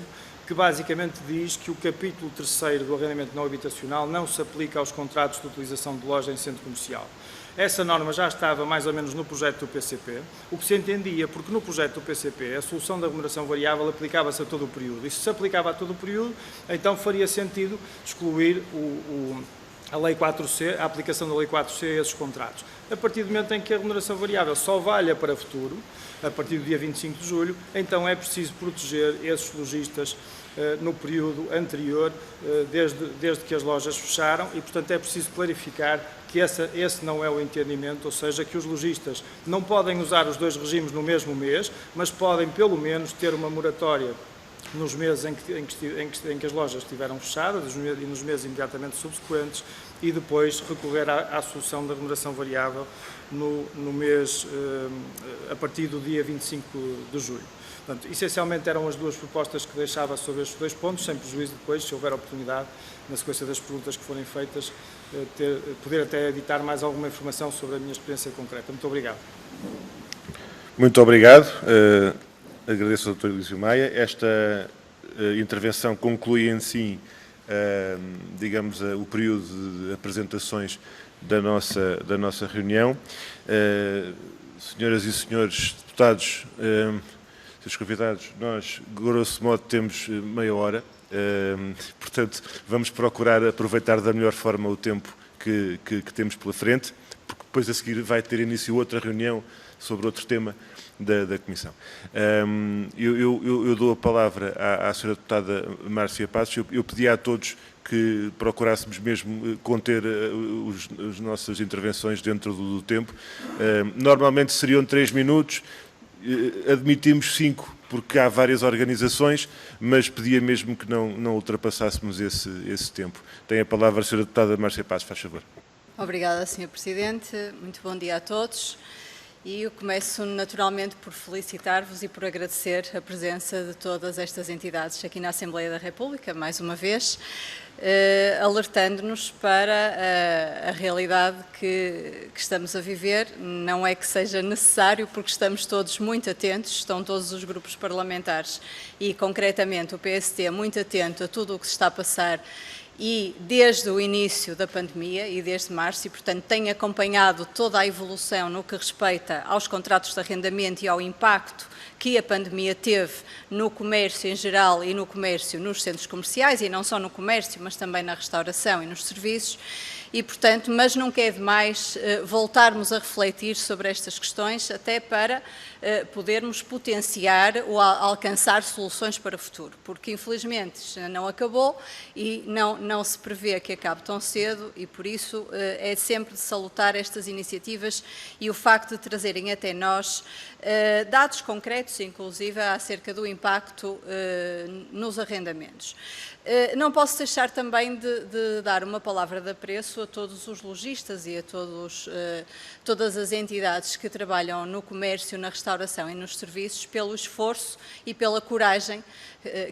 que basicamente diz que o capítulo 3º do arrendamento não habitacional não se aplica aos contratos de utilização de loja em centro comercial. Essa norma já estava mais ou menos no projeto do PCP, o que se entendia, porque no projeto do PCP a solução da remuneração variável aplicava-se a todo o período, e se aplicava a todo o período, então faria sentido excluir a Lei 4C, a aplicação da Lei 4C a esses contratos. A partir do momento em que a remuneração variável só valha para o futuro, a partir do dia 25 de julho, então é preciso proteger esses lojistas no período anterior, desde que as lojas fecharam, e, portanto, é preciso clarificar que esse não é o entendimento, ou seja, que os lojistas não podem usar os dois regimes no mesmo mês, mas podem, pelo menos, ter uma moratória nos meses em que as lojas estiveram fechadas e nos meses imediatamente subsequentes, e depois recorrer à solução da remuneração variável no mês, a partir do dia 25 de julho. Portanto, essencialmente eram as duas propostas que deixava sobre estes dois pontos, sem prejuízo depois, se houver oportunidade, na sequência das perguntas que forem feitas, poder até editar mais alguma informação sobre a minha experiência concreta. Muito obrigado. Muito obrigado. Agradeço ao Dr. Elísio Maia. Esta intervenção conclui em si, digamos, o período de apresentações da nossa reunião. Senhoras e senhores deputados, seus convidados, nós, grosso modo, temos meia hora, portanto, vamos procurar aproveitar da melhor forma o tempo que temos pela frente, porque depois a seguir vai ter início outra reunião sobre outro tema da Comissão. Eu dou a palavra à Sra. Deputada Márcia Passos. Eu pedi a todos que procurássemos mesmo conter as nossas intervenções dentro do tempo. Normalmente seriam 3 minutos, admitimos 5, porque há várias organizações, mas pedia mesmo que não ultrapassássemos esse tempo. Tem a palavra a Sra. Deputada Márcia Passos, faz favor. Obrigada, Sr. Presidente. Muito bom dia a todos. E eu começo naturalmente por felicitar-vos e por agradecer a presença de todas estas entidades aqui na Assembleia da República, mais uma vez, alertando-nos para a realidade que estamos a viver. Não é que seja necessário, porque estamos todos muito atentos, estão todos os grupos parlamentares e, concretamente, o PST muito atento a tudo o que se está a passar, e desde o início da pandemia e desde março, e portanto tem acompanhado toda a evolução no que respeita aos contratos de arrendamento e ao impacto que a pandemia teve no comércio em geral e no comércio nos centros comerciais, e não só no comércio, mas também na restauração e nos serviços. e, portanto, mas nunca é demais voltarmos a refletir sobre estas questões, até para podermos potenciar ou alcançar soluções para o futuro, porque infelizmente não acabou e não se prevê que acabe tão cedo, e por isso é sempre de salutar estas iniciativas e o facto de trazerem até nós dados concretos, inclusive acerca do impacto nos arrendamentos. Não posso deixar também de dar uma palavra de apreço a todos os lojistas e a todas as entidades que trabalham no comércio, na restauração e nos serviços, pelo esforço e pela coragem,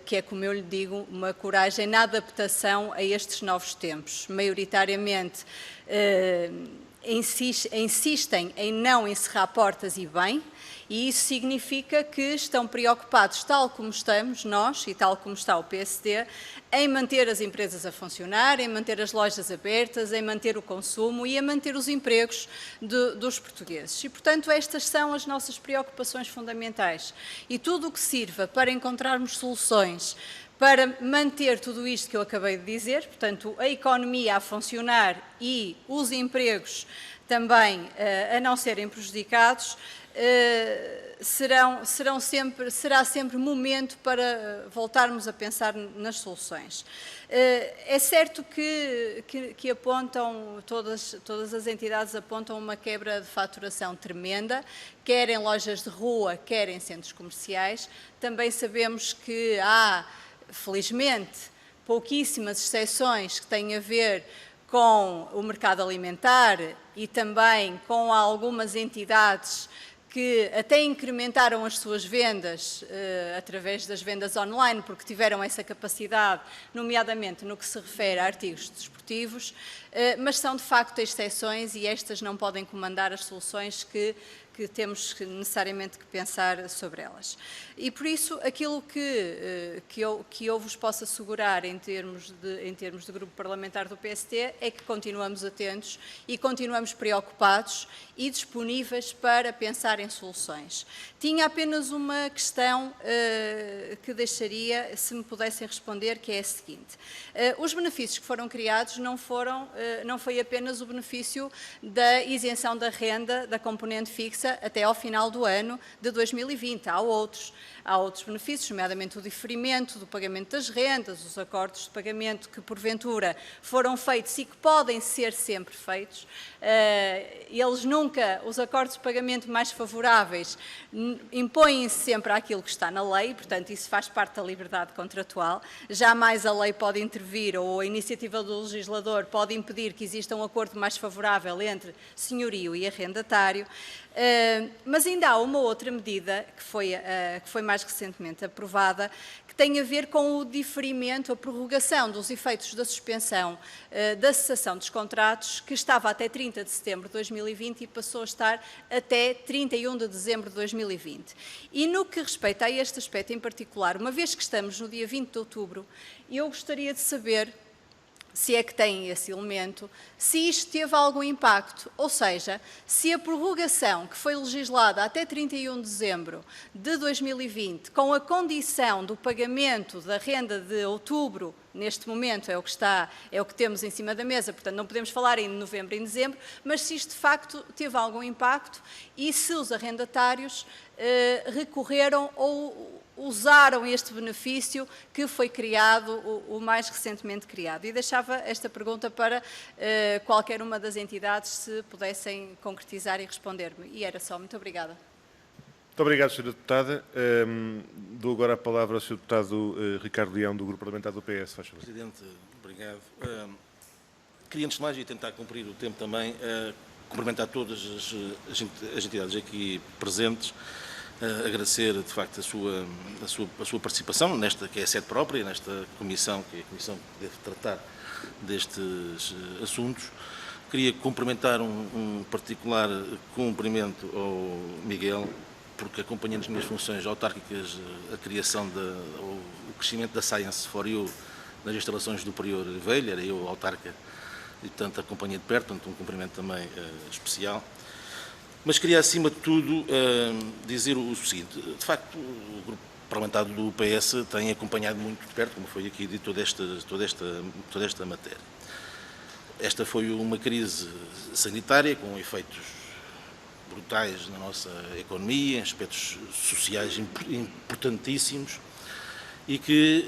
que é, como eu lhe digo, uma coragem na adaptação a estes novos tempos. Maioritariamente insistem em não encerrar portas e bem, e isso significa que estão preocupados, tal como estamos nós e tal como está o PSD, em manter as empresas a funcionar, em manter as lojas abertas, em manter o consumo e a manter os empregos dos portugueses. E, portanto, estas são as nossas preocupações fundamentais. E tudo o que sirva para encontrarmos soluções para manter tudo isto que eu acabei de dizer, portanto, a economia a funcionar e os empregos também a não serem prejudicados, será sempre momento para voltarmos a pensar nas soluções. É certo que apontam, todas as entidades apontam uma quebra de faturação tremenda, quer em lojas de rua, quer em centros comerciais. Também sabemos que há, felizmente, pouquíssimas exceções que têm a ver com o mercado alimentar e também com algumas entidades que até incrementaram as suas vendas através das vendas online, porque tiveram essa capacidade, nomeadamente no que se refere a artigos desportivos, mas são de facto exceções e estas não podem comandar as soluções que temos necessariamente que pensar sobre elas. E por isso, aquilo que eu vos posso assegurar em termos de grupo parlamentar do PSD é que continuamos atentos e continuamos preocupados e disponíveis para pensar em soluções. Tinha apenas uma questão que deixaria, se me pudessem responder, que é a seguinte. Os benefícios que foram criados não foi apenas o benefício da isenção da renda da componente fixa até ao final do ano de 2020. Há outros benefícios, nomeadamente o diferimento do pagamento das rendas, os acordos de pagamento que, porventura, foram feitos e que podem ser sempre feitos. Os acordos de pagamento mais favoráveis impõem-se sempre àquilo que está na lei, portanto, isso faz parte da liberdade contratual. Jamais a lei pode intervir ou a iniciativa do legislador pode impedir que exista um acordo mais favorável entre senhorio e arrendatário. Mas ainda há uma outra medida que foi mais recentemente aprovada, que tem a ver com o diferimento, a prorrogação dos efeitos da suspensão da cessação dos contratos, que estava até 30 de setembro de 2020 e passou a estar até 31 de dezembro de 2020. E no que respeita a este aspecto em particular, uma vez que estamos no dia 20 de outubro, eu gostaria de saber, se é que tem esse elemento, se isto teve algum impacto, ou seja, se a prorrogação que foi legislada até 31 de dezembro de 2020, com a condição do pagamento da renda de outubro, neste momento é o que temos em cima da mesa, portanto não podemos falar em novembro e em dezembro, mas se isto de facto teve algum impacto e se os arrendatários recorreram ou usaram este benefício que foi criado, o mais recentemente criado. E deixava esta pergunta para qualquer uma das entidades, se pudessem concretizar e responder-me. E era só. Muito obrigada. Muito obrigado, Sra. Deputada. Dou agora a palavra ao Sr. Deputado Ricardo Leão, do Grupo Parlamentar do PS. Faz favor. Presidente, obrigado. Queria, antes de mais, e tentar cumprir o tempo também, cumprimentar todas as entidades aqui presentes, agradecer, de facto, a sua participação nesta, que é a sede própria, nesta comissão, que é a comissão que deve tratar destes assuntos. Queria cumprimentar um particular cumprimento ao Miguel, porque acompanhando as minhas funções autárquicas, a criação, o crescimento da Science for You nas instalações do Prior Velho, era eu autarca, e portanto acompanhei de perto, portanto um cumprimento também especial. Mas queria, acima de tudo, dizer o seguinte: de facto, o Grupo Parlamentar do PS tem acompanhado muito de perto, como foi aqui dito, toda esta matéria. esta foi uma crise sanitária com efeitos brutais na nossa economia, em aspectos sociais importantíssimos, e que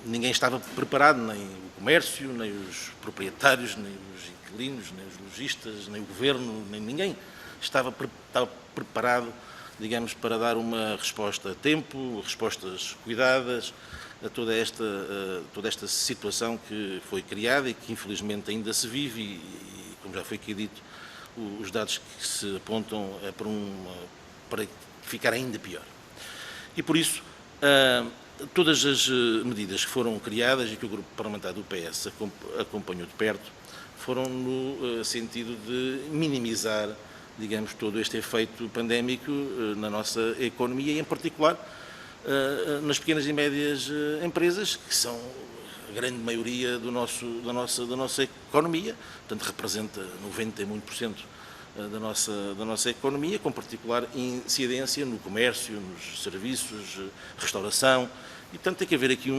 ninguém estava preparado, nem o comércio, nem os proprietários, nem os inquilinos, nem os lojistas, nem o governo, nem ninguém estava preparado, digamos, para dar uma resposta a tempo, respostas cuidadas a toda esta situação que foi criada e que infelizmente ainda se vive e como já foi aqui dito, os dados que se apontam para ficar ainda pior. E por isso, todas as medidas que foram criadas e que o Grupo Parlamentar do PS acompanhou de perto foram no sentido de minimizar, digamos, todo este efeito pandémico na nossa economia e, em particular, nas pequenas e médias empresas, que são a grande maioria da nossa economia, portanto, representa 90 e muito por cento da nossa economia, com particular incidência no comércio, nos serviços, restauração, e, portanto, tem que haver aqui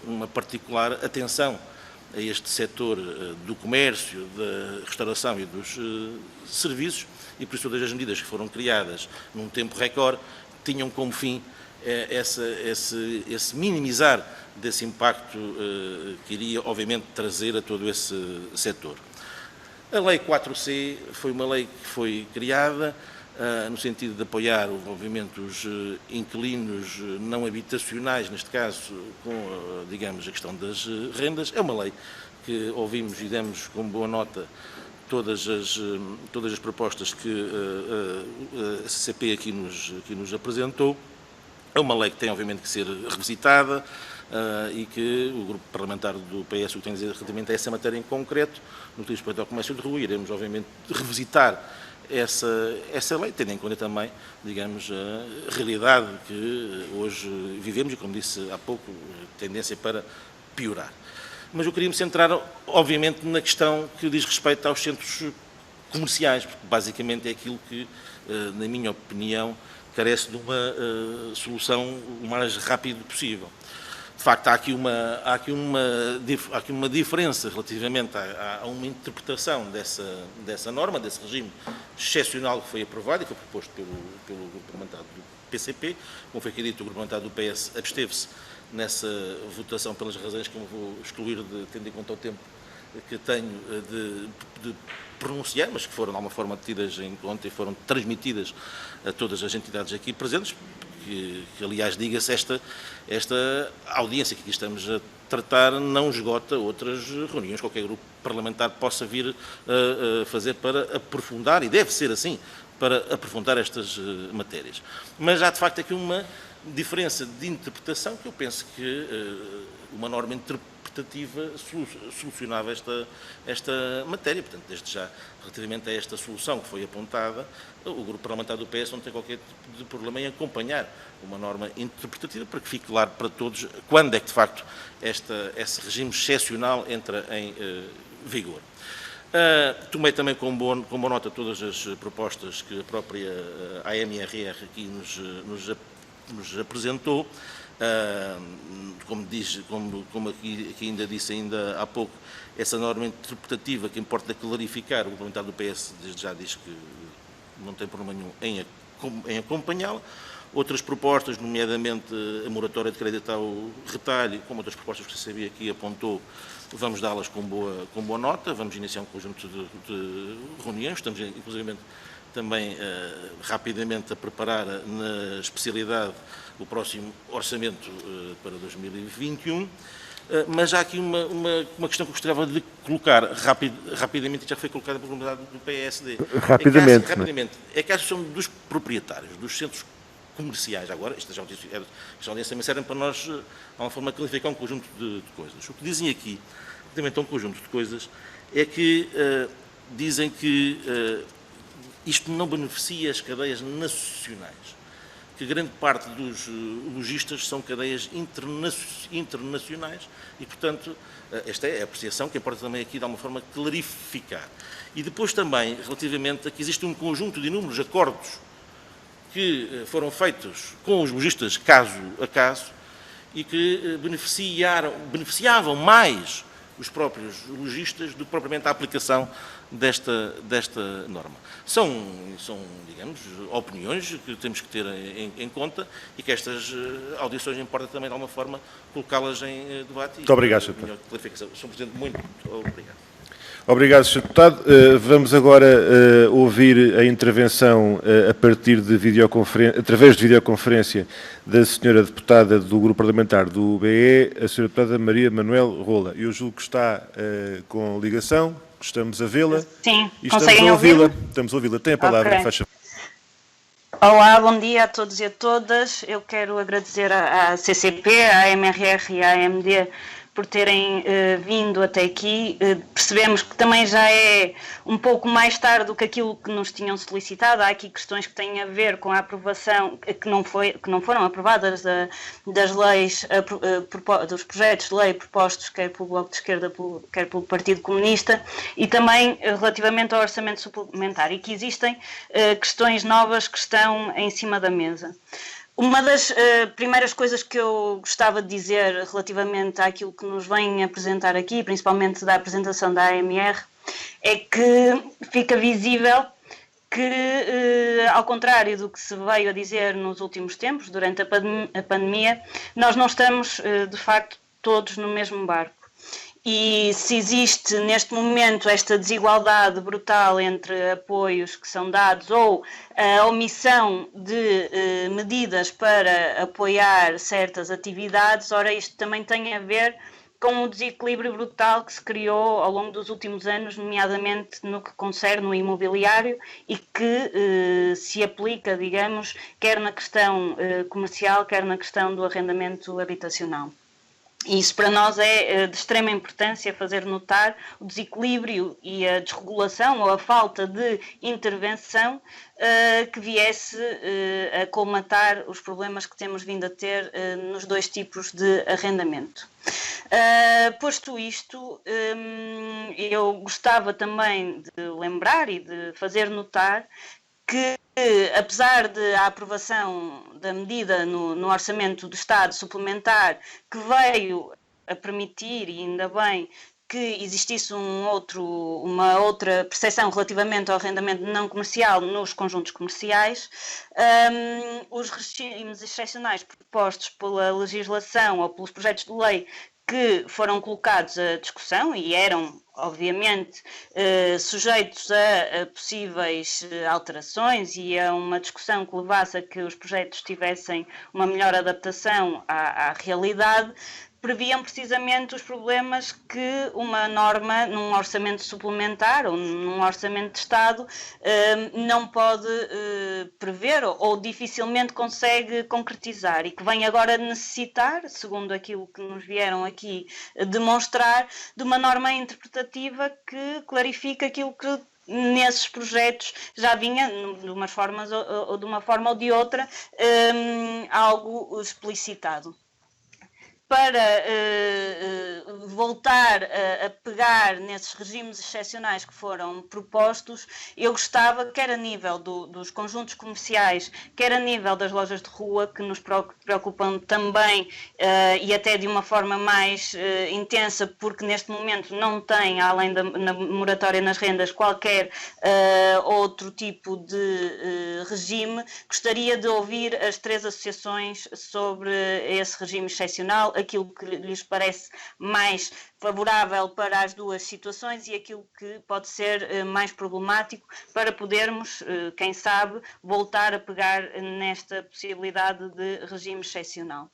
uma particular atenção a este setor do comércio, da restauração e dos serviços, e por isso todas as medidas que foram criadas num tempo recorde tinham como fim esse minimizar desse impacto que iria, obviamente, trazer a todo esse setor. A Lei 4C foi uma lei que foi criada no sentido de apoiar, obviamente, os inquilinos não habitacionais, neste caso, com, digamos, a questão das rendas. É uma lei que ouvimos e demos com boa nota todas as propostas que a CCP aqui nos apresentou. É uma lei que tem, obviamente, que ser revisitada e que o Grupo Parlamentar do PS o que tem a dizer relativamente a essa matéria em concreto, no que diz respeito ao comércio de rua, iremos, obviamente, revisitar essa lei, tendo em conta também, digamos, a realidade que hoje vivemos e, como disse há pouco, tendência para piorar. Mas eu queria me centrar, obviamente, na questão que diz respeito aos centros comerciais, porque basicamente é aquilo que, na minha opinião, carece de uma solução o mais rápido possível. De facto, há aqui uma diferença relativamente a uma interpretação dessa norma, desse regime excepcional que foi aprovado e foi proposto pelo Grupo Parlamentar do PCP. Como foi aqui dito, o Grupo Parlamentar do PS absteve-se nessa votação pelas razões que eu vou excluir, tendo em conta o tempo que tenho de pronunciar, mas que foram de alguma forma tidas em conta e foram transmitidas a todas as entidades aqui presentes, que aliás, diga-se, esta audiência que aqui estamos a tratar não esgota outras reuniões que qualquer grupo parlamentar possa vir a fazer para aprofundar, e deve ser assim, para aprofundar estas matérias. Mas há de facto aqui uma diferença de interpretação que eu penso que uma norma interpretativa solucionava esta matéria. Portanto, desde já, relativamente a esta solução que foi apontada, o Grupo Parlamentar do PS não tem qualquer tipo de problema em acompanhar uma norma interpretativa para que fique claro para todos quando é que, de facto, esse regime excepcional entra em vigor. Tomei também com boa nota todas as propostas que a própria AMRR aqui nos apresentou. Como aqui ainda disse há pouco, essa norma interpretativa que importa clarificar, o parlamentar do PS desde já diz que não tem problema nenhum em acompanhá-la. Outras propostas, nomeadamente a moratória de crédito ao retalho, como outras propostas que você sabia aqui apontou, vamos dá-las com boa nota, vamos iniciar um conjunto de reuniões, estamos inclusive também rapidamente a preparar na especialidade o próximo orçamento para 2021, mas há aqui uma questão que eu gostava de colocar rapidamente, e já foi colocada pelo deputado do PSD. Rapidamente. É que a Associação dos Proprietários dos Centros Comerciais, agora, estas audiências também servem para nós, de uma forma, qualificar um conjunto de coisas. O que dizem aqui, relativamente a um conjunto de coisas, é que dizem que isto não beneficia as cadeias nacionais, que grande parte dos lojistas são cadeias internacionais e, portanto, esta é a apreciação que importa também aqui, de alguma forma, clarificar. E depois também, relativamente a que existe um conjunto de inúmeros acordos que foram feitos com os lojistas caso a caso e que beneficiavam mais os próprios lojistas do que propriamente a aplicação desta norma. São, digamos, opiniões que temos que ter em conta e que estas audições importa também, de alguma forma, colocá-las em debate. Muito obrigado, Sr. Deputado. Sr. Presidente, muito obrigado. Obrigado, Sr. Deputado. Vamos agora ouvir a intervenção a partir de através de videoconferência da Sra. Deputada do Grupo Parlamentar do BE, a Sra. Deputada Maria Manuel Rola. Eu julgo que está com ligação, estamos a vê-la. Sim, e conseguem ouvi-la? Estamos a ouvi-la. Tem a palavra, Ok. faz favor. Olá, bom dia a todos e a todas. Eu quero agradecer à CCP, à MRR e à AMD por terem vindo até aqui. Percebemos que também já é um pouco mais tarde do que aquilo que nos tinham solicitado. Há aqui questões que têm a ver com a aprovação, que não foram aprovadas das leis, dos projetos de lei propostos quer pelo Bloco de Esquerda, quer pelo Partido Comunista, e também relativamente ao orçamento suplementar, e que existem questões novas que estão em cima da mesa. Uma das primeiras coisas que eu gostava de dizer relativamente àquilo que nos vem apresentar aqui, principalmente da apresentação da AMR, é que fica visível que, ao contrário do que se veio a dizer nos últimos tempos, durante a pandemia, nós não estamos, de facto, todos no mesmo barco. E se existe neste momento esta desigualdade brutal entre apoios que são dados ou a omissão de medidas para apoiar certas atividades, ora isto também tem a ver com o desequilíbrio brutal que se criou ao longo dos últimos anos, nomeadamente no que concerne o imobiliário e que se aplica, digamos, quer na questão comercial, quer na questão do arrendamento habitacional. E isso para nós é de extrema importância, fazer notar o desequilíbrio e a desregulação ou a falta de intervenção que viesse a colmatar os problemas que temos vindo a ter nos dois tipos de arrendamento. Posto isto, eu gostava também de lembrar e de fazer notar que, apesar da aprovação da medida no Orçamento do Estado suplementar, que veio a permitir, e ainda bem, que existisse uma outra percepção relativamente ao arrendamento não comercial nos conjuntos comerciais, os regimes excepcionais propostos pela legislação ou pelos projetos de lei que foram colocados à discussão e eram, obviamente, sujeitos a possíveis alterações e a uma discussão que levasse a que os projetos tivessem uma melhor adaptação à realidade, previam precisamente os problemas que uma norma num orçamento suplementar ou num orçamento de Estado não pode prever ou dificilmente consegue concretizar e que vem agora necessitar, segundo aquilo que nos vieram aqui demonstrar, de uma norma interpretativa que clarifica aquilo que nesses projetos já vinha, de uma forma ou de outra, algo explicitado. Para voltar a pegar nesses regimes excepcionais que foram propostos, eu gostava, quer a nível dos conjuntos comerciais, quer a nível das lojas de rua, que nos preocupam também e até de uma forma mais intensa, porque neste momento não tem, além da moratória nas rendas, qualquer outro tipo de regime, gostaria de ouvir as três associações sobre esse regime excepcional, aquilo que lhes parece mais favorável para as duas situações e aquilo que pode ser mais problemático para podermos, quem sabe, voltar a pegar nesta possibilidade de regime excepcional.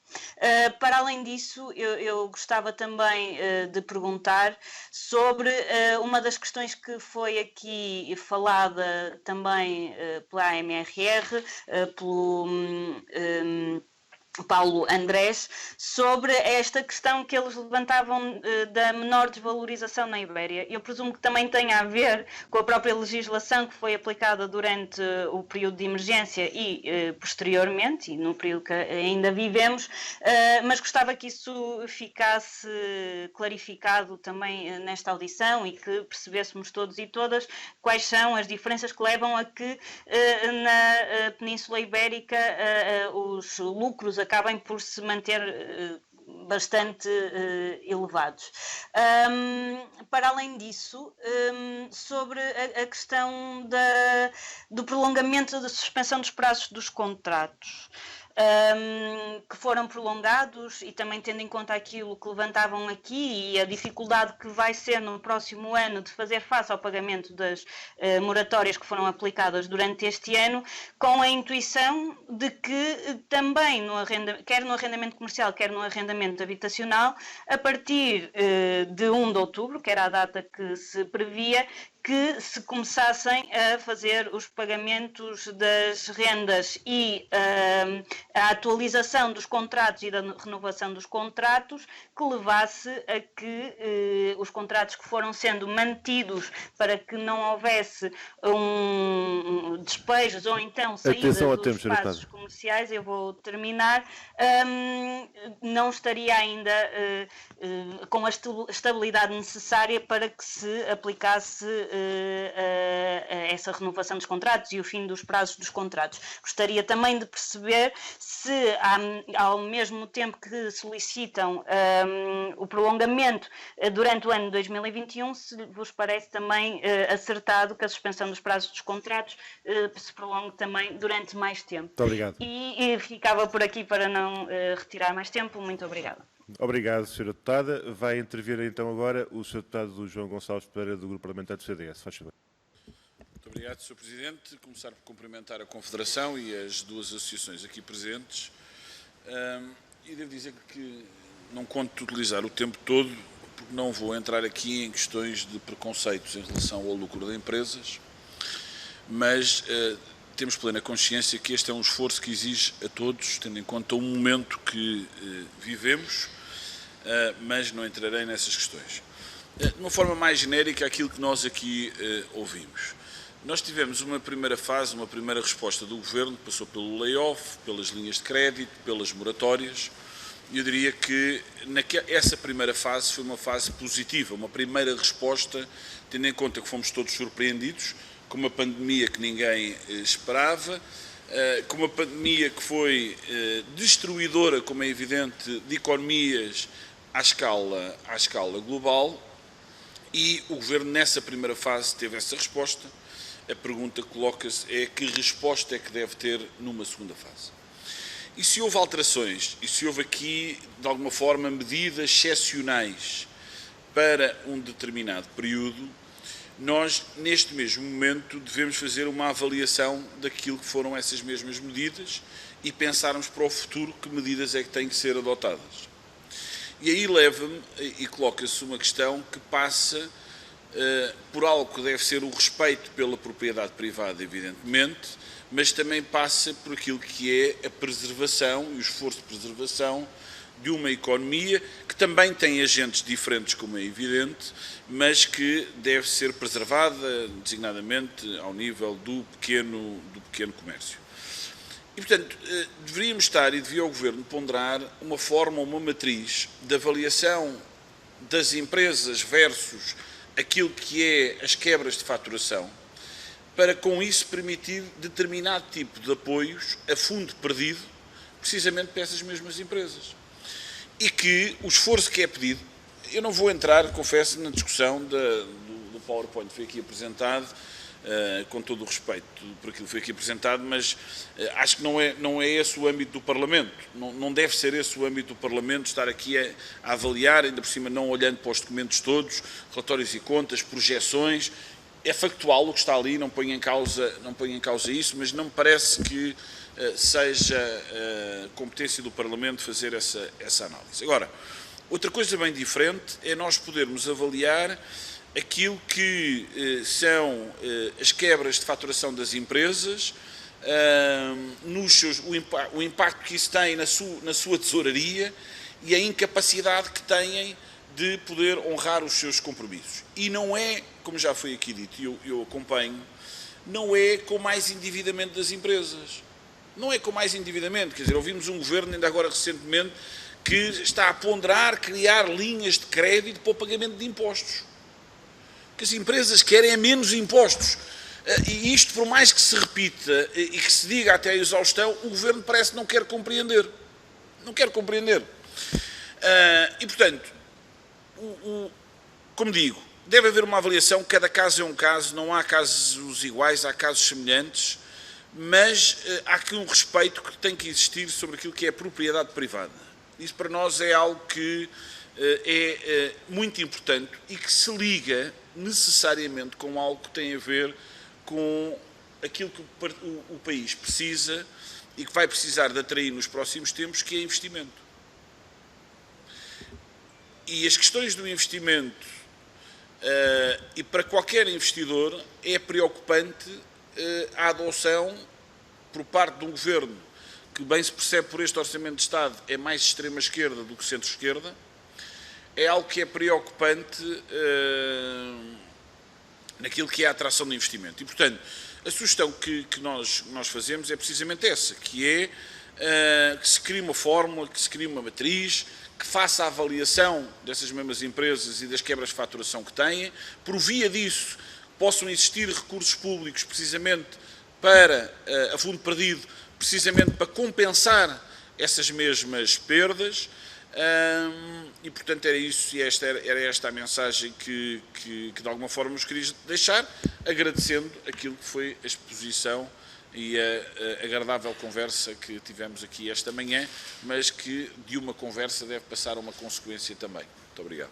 Para além disso, eu gostava também de perguntar sobre uma das questões que foi aqui falada também pela AMRR, pelo Paulo Andrés, sobre esta questão que eles levantavam da menor desvalorização na Ibéria. Eu presumo que também tenha a ver com a própria legislação que foi aplicada durante o período de emergência e posteriormente, e no período que ainda vivemos, mas gostava que isso ficasse clarificado também nesta audição e que percebêssemos todos e todas quais são as diferenças que levam a que na Península Ibérica os lucros acabem por se manter bastante elevados. Para além disso, sobre a questão do prolongamento da suspensão dos prazos dos contratos, que foram prolongados, e também tendo em conta aquilo que levantavam aqui e a dificuldade que vai ser no próximo ano de fazer face ao pagamento das moratórias que foram aplicadas durante este ano, com a intuição de que também, quer no arrendamento comercial, quer no arrendamento habitacional, a partir de 1 de outubro, que era a data que se previa, que se começassem a fazer os pagamentos das rendas e a atualização dos contratos e da renovação dos contratos, que levasse a que os contratos que foram sendo mantidos para que não houvesse despejos ou então saídas dos espaços comerciais, eu vou terminar, não estaria ainda com a estabilidade necessária para que se aplicasse essa renovação dos contratos e o fim dos prazos dos contratos. Gostaria também de perceber se, ao mesmo tempo que solicitam o prolongamento durante o ano de 2021, se vos parece também acertado que a suspensão dos prazos dos contratos se prolongue também durante mais tempo. Muito obrigado. E ficava por aqui para não retirar mais tempo. Muito obrigada. Obrigado, Sra. Deputada. Vai intervir então agora o Sr. Deputado João Gonçalves Pereira, do Grupo Parlamentar do CDS. Faz favor. Muito obrigado, Sr. Presidente. Começar por cumprimentar a Confederação e as duas associações aqui presentes. E devo dizer que não conto utilizar o tempo todo, porque não vou entrar aqui em questões de preconceitos em relação ao lucro de empresas, mas temos plena consciência que este é um esforço que exige a todos, tendo em conta o momento que vivemos, mas não entrarei nessas questões. De uma forma mais genérica, aquilo que nós aqui ouvimos. Nós tivemos uma primeira fase, uma primeira resposta do Governo, que passou pelo layoff, pelas linhas de crédito, pelas moratórias, e eu diria que essa primeira fase foi uma fase positiva, uma primeira resposta, tendo em conta que fomos todos surpreendidos com uma pandemia que ninguém esperava, com uma pandemia que foi destruidora, como é evidente, de economias à escala global, e o Governo nessa primeira fase teve essa resposta. A pergunta que coloca-se é que resposta é que deve ter numa segunda fase. E se houve alterações, e se houve aqui, de alguma forma, medidas excepcionais para um determinado período, nós, neste mesmo momento, devemos fazer uma avaliação daquilo que foram essas mesmas medidas e pensarmos para o futuro que medidas é que têm que ser adotadas. E aí leva-me e coloca-se uma questão que passa por algo que deve ser o respeito pela propriedade privada, evidentemente, mas também passa por aquilo que é a preservação e o esforço de preservação de uma economia que também tem agentes diferentes, como é evidente, mas que deve ser preservada, designadamente ao nível do pequeno comércio. E, portanto, deveríamos estar e devia o Governo ponderar uma forma, uma matriz de avaliação das empresas versus aquilo que é as quebras de faturação, para com isso permitir determinado tipo de apoios a fundo perdido, precisamente para essas mesmas empresas. E que o esforço que é pedido, eu não vou entrar, confesso, na discussão do PowerPoint que foi aqui apresentado, com todo o respeito por aquilo que foi aqui apresentado, mas acho que não é esse o âmbito do Parlamento, não deve ser esse o âmbito do Parlamento, estar aqui a avaliar, ainda por cima não olhando para os documentos todos, relatórios e contas, projeções. É factual o que está ali, não ponho em causa isso, mas não me parece que seja competência do Parlamento fazer essa análise. Agora, outra coisa bem diferente é nós podermos avaliar aquilo que são as quebras de faturação das empresas, o impacto que isso tem na sua tesouraria e a incapacidade que têm de poder honrar os seus compromissos. E não é, como já foi aqui dito, e eu acompanho, não é com mais endividamento das empresas. Não é com mais endividamento, quer dizer, ouvimos um Governo, ainda agora recentemente, que está a ponderar criar linhas de crédito para o pagamento de impostos. Que as empresas querem é menos impostos. E isto, por mais que se repita e que se diga até a exaustão, o Governo parece que não quer compreender. Não quer compreender. E, portanto, como digo, deve haver uma avaliação, cada caso é um caso, não há casos iguais, há casos semelhantes, mas há aqui um respeito que tem que existir sobre aquilo que é a propriedade privada. Isso para nós é algo que é muito importante e que se liga necessariamente com algo que tem a ver com aquilo que o país precisa e que vai precisar de atrair nos próximos tempos, que é investimento. E as questões do investimento, e para qualquer investidor, é preocupante a adoção por parte de um governo que, bem se percebe por este Orçamento de Estado, é mais extrema-esquerda do que centro-esquerda. É algo que é preocupante naquilo que é a atração de investimento. E, portanto, a sugestão que nós fazemos é precisamente essa, que é que se crie uma fórmula, que se crie uma matriz, que faça a avaliação dessas mesmas empresas e das quebras de faturação que têm, por via disso possam existir recursos públicos precisamente para, a fundo perdido, precisamente para compensar essas mesmas perdas, e portanto era isso e era esta a mensagem que de alguma forma vos queria deixar, agradecendo aquilo que foi a exposição e a agradável conversa que tivemos aqui esta manhã, mas que de uma conversa deve passar a uma consequência também. Muito obrigado.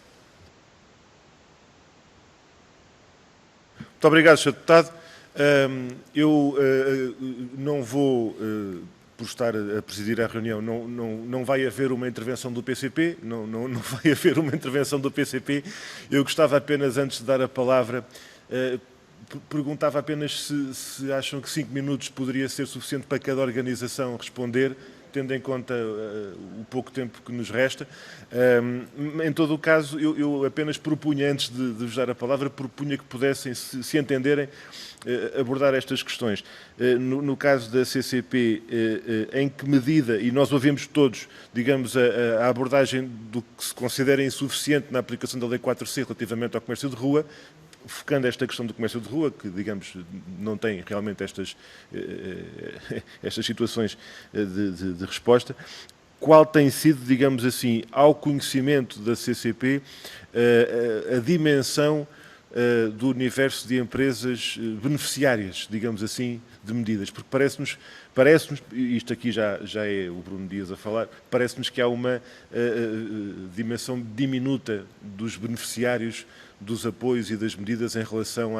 Muito obrigado, Sr. Deputado. Eu não vou, por estar a presidir a reunião, não vai haver uma intervenção do PCP, não vai haver uma intervenção do PCP. Eu gostava apenas, antes de dar a palavra, perguntava apenas se acham que 5 minutos poderia ser suficiente para cada organização responder, tendo em conta o pouco tempo que nos resta. Em todo o caso, eu apenas propunha, antes de vos dar a palavra, propunha que pudessem, se entenderem, abordar estas questões. No caso da CCP, em que medida, e nós ouvimos todos, digamos, a abordagem do que se considera insuficiente na aplicação da Lei 4C relativamente ao comércio de rua, focando esta questão do comércio de rua, que, digamos, não tem realmente estas situações de resposta, qual tem sido, digamos assim, ao conhecimento da CCP, a dimensão do universo de empresas beneficiárias, digamos assim, de medidas? Porque parece-nos, isto aqui já é o Bruno Dias a falar, parece-nos que há uma dimensão diminuta dos beneficiários dos apoios e das medidas em relação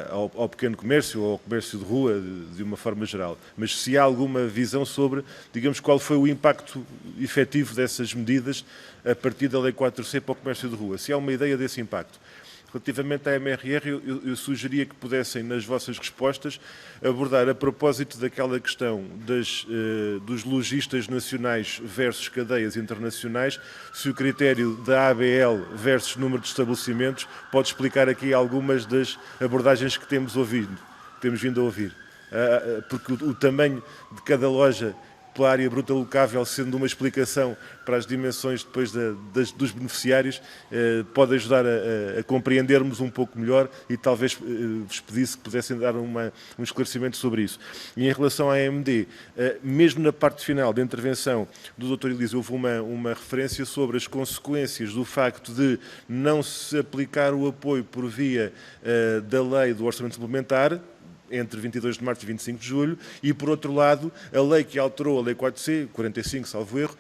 ao pequeno comércio ou ao comércio de rua, de uma forma geral. Mas se há alguma visão sobre, digamos, qual foi o impacto efetivo dessas medidas a partir da Lei 4C para o comércio de rua, se há uma ideia desse impacto. Relativamente à MRR, eu sugeria que pudessem, nas vossas respostas, abordar a propósito daquela questão dos lojistas nacionais versus cadeias internacionais, se o critério da ABL versus número de estabelecimentos pode explicar aqui algumas das abordagens que temos vindo a ouvir. Porque o tamanho de cada loja pela área bruta locável, sendo uma explicação para as dimensões depois dos beneficiários, pode ajudar a compreendermos um pouco melhor e talvez vos pedisse que pudessem dar um esclarecimento sobre isso. E em relação à AMD, mesmo na parte final da intervenção do Dr. Elísio, houve uma referência sobre as consequências do facto de não se aplicar o apoio por via da lei do Orçamento Suplementar, entre 22 de março e 25 de julho, e, por outro lado, a lei que alterou a Lei 4C, 45, salvo erro,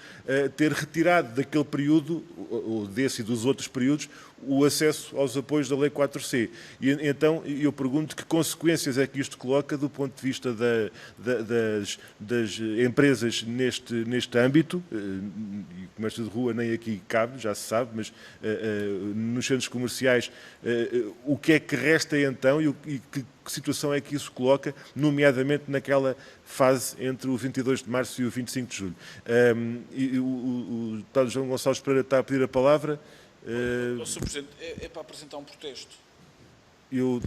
ter retirado daquele período, ou desse e dos outros períodos, o acesso aos apoios da Lei 4C. E então eu pergunto que consequências é que isto coloca do ponto de vista das empresas neste âmbito, e o comércio de rua nem aqui cabe, já se sabe, mas nos centros comerciais, o que é que resta então e que situação é que isso coloca, nomeadamente naquela fase entre o 22 de março e o 25 de julho. O deputado João Gonçalves Pereira está a pedir a palavra. Sr. Presidente, é para apresentar um protesto. Eu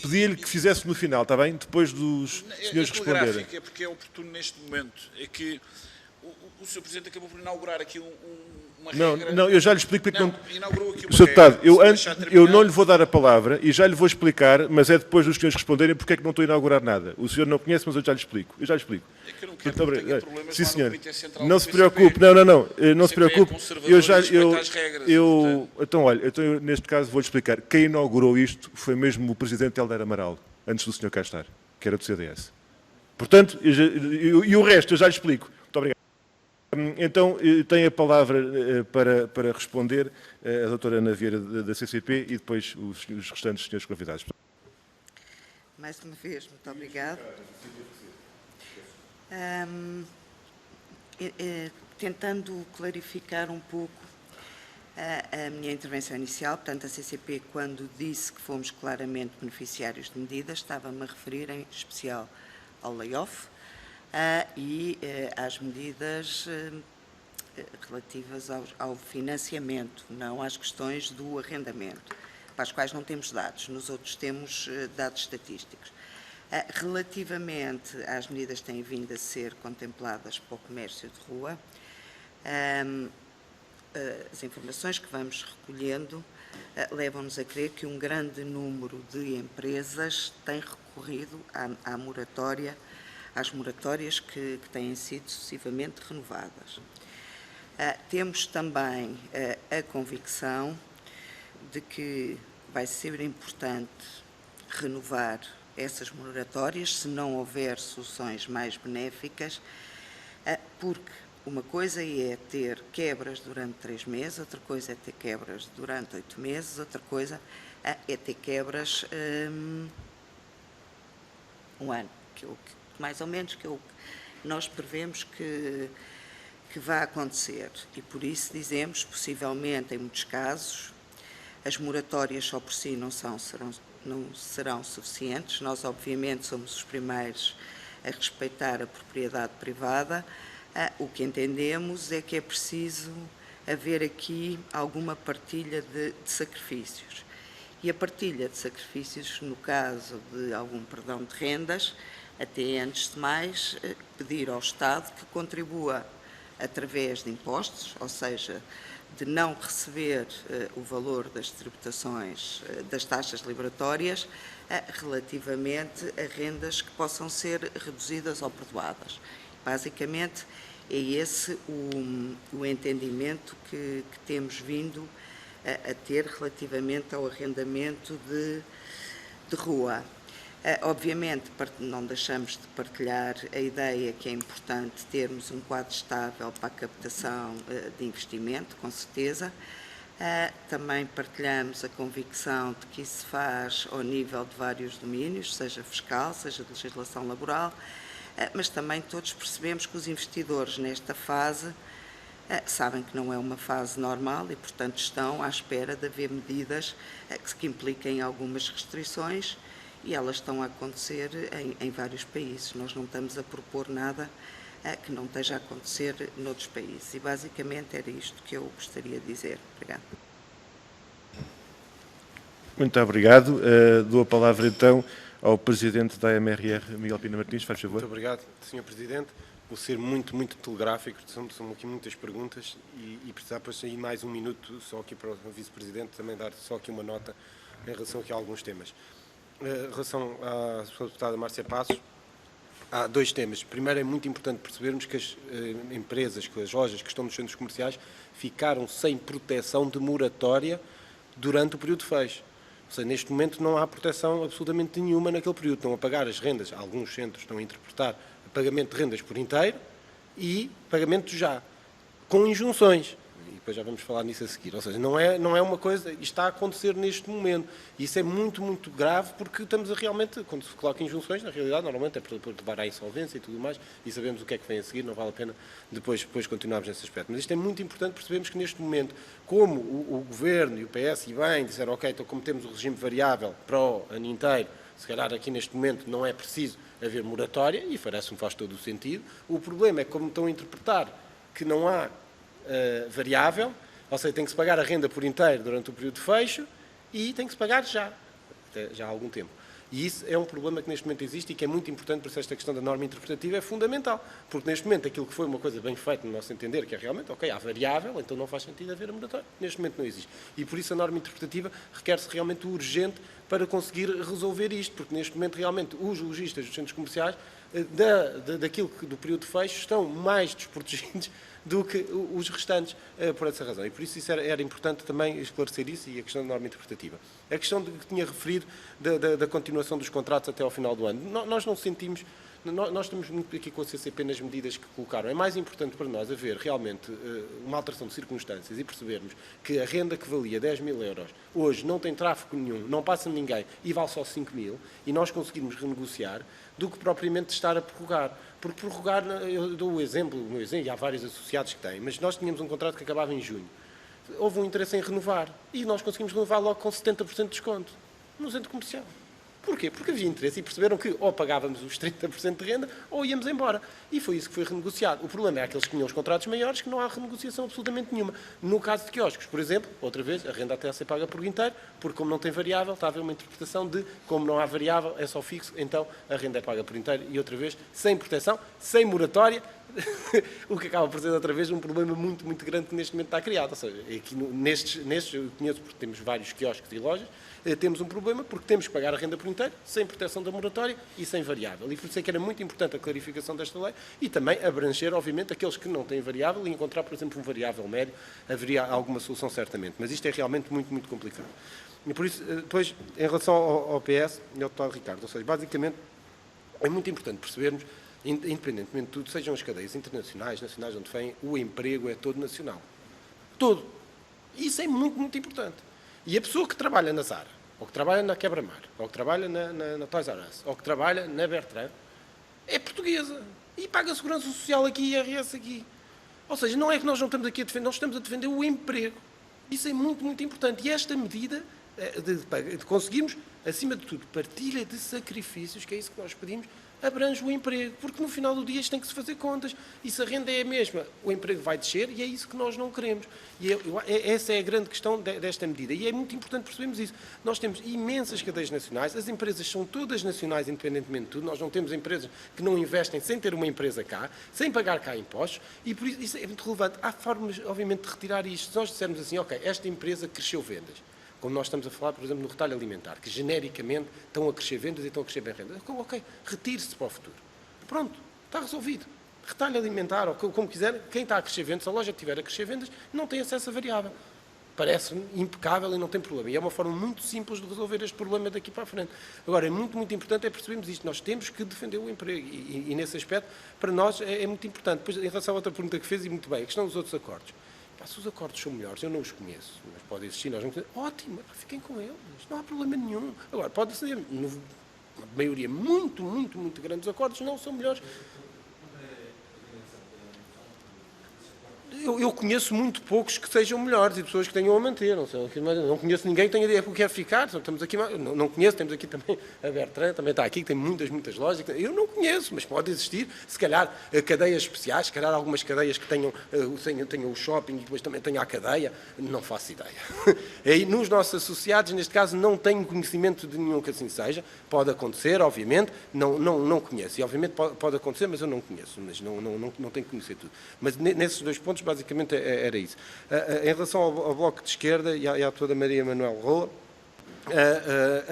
pedi-lhe que fizesse no final, está bem? Depois dos senhores responderem. É porque é oportuno neste momento. É que o Sr. Presidente acabou por inaugurar aqui uma Não, regra... não, eu já lhe explico porque não... Inaugurou aqui uma Sr. Deputado, regra. eu não lhe vou dar a palavra e já lhe vou explicar, mas é depois dos senhores responderem porque é que não estou a inaugurar nada. O senhor não conhece, mas eu já lhe explico. É que eu não quero que tenha problemas Sim, lá no senhor. Comitê Central Não do se PCP. preocupe, não se preocupe. Eu já, respeita as regras, então, olha, eu, neste caso vou-lhe explicar. Quem inaugurou isto foi mesmo o Presidente Helder Amaral, antes do senhor cá estar, que era do CDS. Portanto, e o resto eu já lhe explico. Muito obrigado. Então, tem a palavra para responder a doutora Ana Vieira da CCP e depois os restantes senhores convidados. Mais uma vez, muito obrigado. Tentando clarificar um pouco a minha intervenção inicial, portanto, a CCP, quando disse que fomos claramente beneficiários de medidas, estava-me a referir em especial ao layoff e às medidas relativas ao financiamento, não às questões do arrendamento, para as quais não temos dados, nos outros temos dados estatísticos. Relativamente às medidas que têm vindo a ser contempladas para o comércio de rua, as informações que vamos recolhendo levam-nos a crer que um grande número de empresas tem recorrido à moratória, às moratórias que têm sido sucessivamente renovadas. Temos também a convicção de que vai ser importante renovar essas moratórias se não houver soluções mais benéficas, porque uma coisa é ter quebras durante 3 meses, outra coisa é ter quebras durante 8 meses, outra coisa é ter quebras um ano, mais ou menos que nós prevemos que vai acontecer. E por isso dizemos, possivelmente, em muitos casos, as moratórias só por si não serão suficientes. Nós, obviamente, somos os primeiros a respeitar a propriedade privada. O que entendemos é que é preciso haver aqui alguma partilha de sacrifícios. E a partilha de sacrifícios, no caso de algum perdão de rendas, até antes de mais, pedir ao Estado que contribua através de impostos, ou seja, de não receber o valor das tributações, das taxas liberatórias, relativamente a rendas que possam ser reduzidas ou perdoadas. Basicamente, é esse o entendimento que temos vindo a ter relativamente ao arrendamento de rua. Obviamente, não deixamos de partilhar a ideia que é importante termos um quadro estável para a captação de investimento, com certeza. Também partilhamos a convicção de que isso se faz ao nível de vários domínios, seja fiscal, seja de legislação laboral, mas também todos percebemos que os investidores nesta fase sabem que não é uma fase normal e, portanto, estão à espera de haver medidas que impliquem algumas restrições, e elas estão a acontecer em vários países. Nós não estamos a propor nada que não esteja a acontecer noutros países. E, basicamente, era isto que eu gostaria de dizer. Obrigada. Muito obrigado. Dou a palavra, então, ao Presidente da AMRR, Miguel Pina Martins. Faz favor. Muito obrigado, Sr. Presidente. Vou ser muito telegráfico, são aqui muitas perguntas e precisar depois sair mais um minuto só aqui para o Vice-Presidente também dar só aqui uma nota em relação aqui a alguns temas. Em relação à Sra. Deputada Márcia Passos, há 2 temas. Primeiro, é muito importante percebermos que as empresas, que as lojas que estão nos centros comerciais ficaram sem proteção de moratória durante o período de fecho. Ou seja, neste momento não há proteção absolutamente nenhuma naquele período. Estão a pagar as rendas, alguns centros estão a interpretar pagamento de rendas por inteiro e pagamento já, com injunções. E depois já vamos falar nisso a seguir. Ou seja, não é uma coisa, isto está a acontecer neste momento. E isso é muito grave porque estamos a realmente, quando se coloca injunções, na realidade, normalmente é para levar à insolvência e tudo mais, e sabemos o que é que vem a seguir, não vale a pena depois continuarmos nesse aspecto. Mas isto é muito importante percebermos que neste momento, como o Governo e o PS e bem disseram, ok, então como temos o regime variável para o ano inteiro, se calhar aqui neste momento não é preciso haver moratória, e parece-me faz todo o sentido. O problema é como estão a interpretar que não há variável, ou seja, tem que se pagar a renda por inteiro durante o período de fecho e tem que se pagar já há algum tempo. E isso é um problema que neste momento existe e que é muito importante, por isso esta questão da norma interpretativa é fundamental. Porque neste momento aquilo que foi uma coisa bem feita no nosso entender, que é realmente, ok, há variável, então não faz sentido haver a moratória. Neste momento não existe. E por isso a norma interpretativa requer-se realmente o urgente para conseguir resolver isto, porque neste momento realmente os lojistas dos centros comerciais do período de fecho estão mais desprotegidos do que os restantes, por essa razão. E por isso era importante também esclarecer isso e a questão da norma interpretativa. A questão que tinha referido da continuação dos contratos até ao final do ano. Nós não sentimos... Nós estamos muito aqui com a CCP nas medidas que colocaram. É mais importante para nós haver realmente uma alteração de circunstâncias e percebermos que a renda que valia 10 mil euros hoje não tem tráfego nenhum, não passa ninguém e vale só 5 mil e nós conseguirmos renegociar do que propriamente estar a prorrogar. Porque prorrogar, eu dou o meu exemplo, e há vários associados que têm, mas nós tínhamos um contrato que acabava em junho. Houve um interesse em renovar e nós conseguimos renovar logo com 70% de desconto no centro comercial. Porquê? Porque havia interesse e perceberam que ou pagávamos os 30% de renda ou íamos embora. E foi isso que foi renegociado. O problema é aqueles que tinham os contratos maiores que não há renegociação absolutamente nenhuma. No caso de quioscos, por exemplo, outra vez, a renda até a ser paga por inteiro, porque como não tem variável, está a haver uma interpretação de como não há variável, é só fixo, então a renda é paga por inteiro e outra vez, sem proteção, sem moratória, o que acaba por ser outra vez um problema muito, muito grande que neste momento está criado. Ou seja, aqui nestes eu conheço porque temos vários quiosques e lojas, temos um problema porque temos que pagar a renda por inteiro, sem proteção da moratória e sem variável. E por isso é que era muito importante a clarificação desta lei e também abranger, obviamente, aqueles que não têm variável e encontrar, por exemplo, um variável médio, haveria alguma solução certamente. Mas isto é realmente muito, muito complicado. E por isso, depois, em relação ao PS e ao deputado Ricardo, ou seja, basicamente, é muito importante percebermos, independentemente de tudo, sejam as cadeias internacionais, nacionais, onde vêm, o emprego é todo nacional. Todo. E isso é muito, muito importante. E a pessoa que trabalha na Zara, ou que trabalha na Quebra-Mar, ou que trabalha na Toys R Us, ou que trabalha na Bertrand, é portuguesa. E paga a segurança social aqui e IRS aqui. Ou seja, não é que nós não estamos aqui a defender, nós estamos a defender o emprego. Isso é muito, muito importante. E esta medida de conseguirmos, acima de tudo, partilha de sacrifícios, que é isso que nós pedimos, abrange o emprego, porque no final do dia isto tem que se fazer contas, e se a renda é a mesma, o emprego vai descer, e é isso que nós não queremos. E essa é a grande questão desta medida, e é muito importante percebermos isso. Nós temos imensas cadeias nacionais, as empresas são todas nacionais, independentemente de tudo, nós não temos empresas que não investem sem ter uma empresa cá, sem pagar cá impostos, e por isso é muito relevante. Há formas, obviamente, de retirar isto. Se nós dissermos assim, ok, esta empresa cresceu vendas, como nós estamos a falar, por exemplo, no retalho alimentar, que genericamente estão a crescer vendas e estão a crescer bem rendas. Ok, retire-se para o futuro. Pronto, está resolvido. Retalho alimentar, ou como quiser, quem está a crescer vendas, se a loja estiver a crescer vendas, não tem acesso a variável. Parece-me impecável e não tem problema. E é uma forma muito simples de resolver este problema daqui para a frente. Agora, é muito, muito importante percebermos isto. Nós temos que defender o emprego. E nesse aspecto, para nós, é muito importante. Depois, em relação à outra pergunta que fez, e muito bem, a questão dos outros acordos. Se os acordos são melhores, eu não os conheço, mas pode existir, nós não conhecemos. Ótimo, fiquem com eles, não há problema nenhum. Agora, pode ser, na maioria muito, muito, muito grande dos acordos não são melhores. Eu conheço muito poucos que sejam melhores e pessoas que tenham a manter. Não conheço ninguém que tenha ideia que quer ficar. Estamos aqui, não conheço, temos aqui também a Bertrand, também está aqui, que tem muitas, muitas lojas. Eu não conheço, mas pode existir, se calhar, cadeias especiais, se calhar algumas cadeias que tenham o shopping e depois também tenham a cadeia. Não faço ideia. E nos nossos associados, neste caso, não tenho conhecimento de nenhum que assim seja. Pode acontecer, obviamente, não conheço. E, obviamente, pode acontecer, mas eu não conheço. Mas não tenho que conhecer tudo. Mas nesses dois pontos, basicamente era isso. Em relação ao Bloco de Esquerda e à toda Maria Manuel Rola,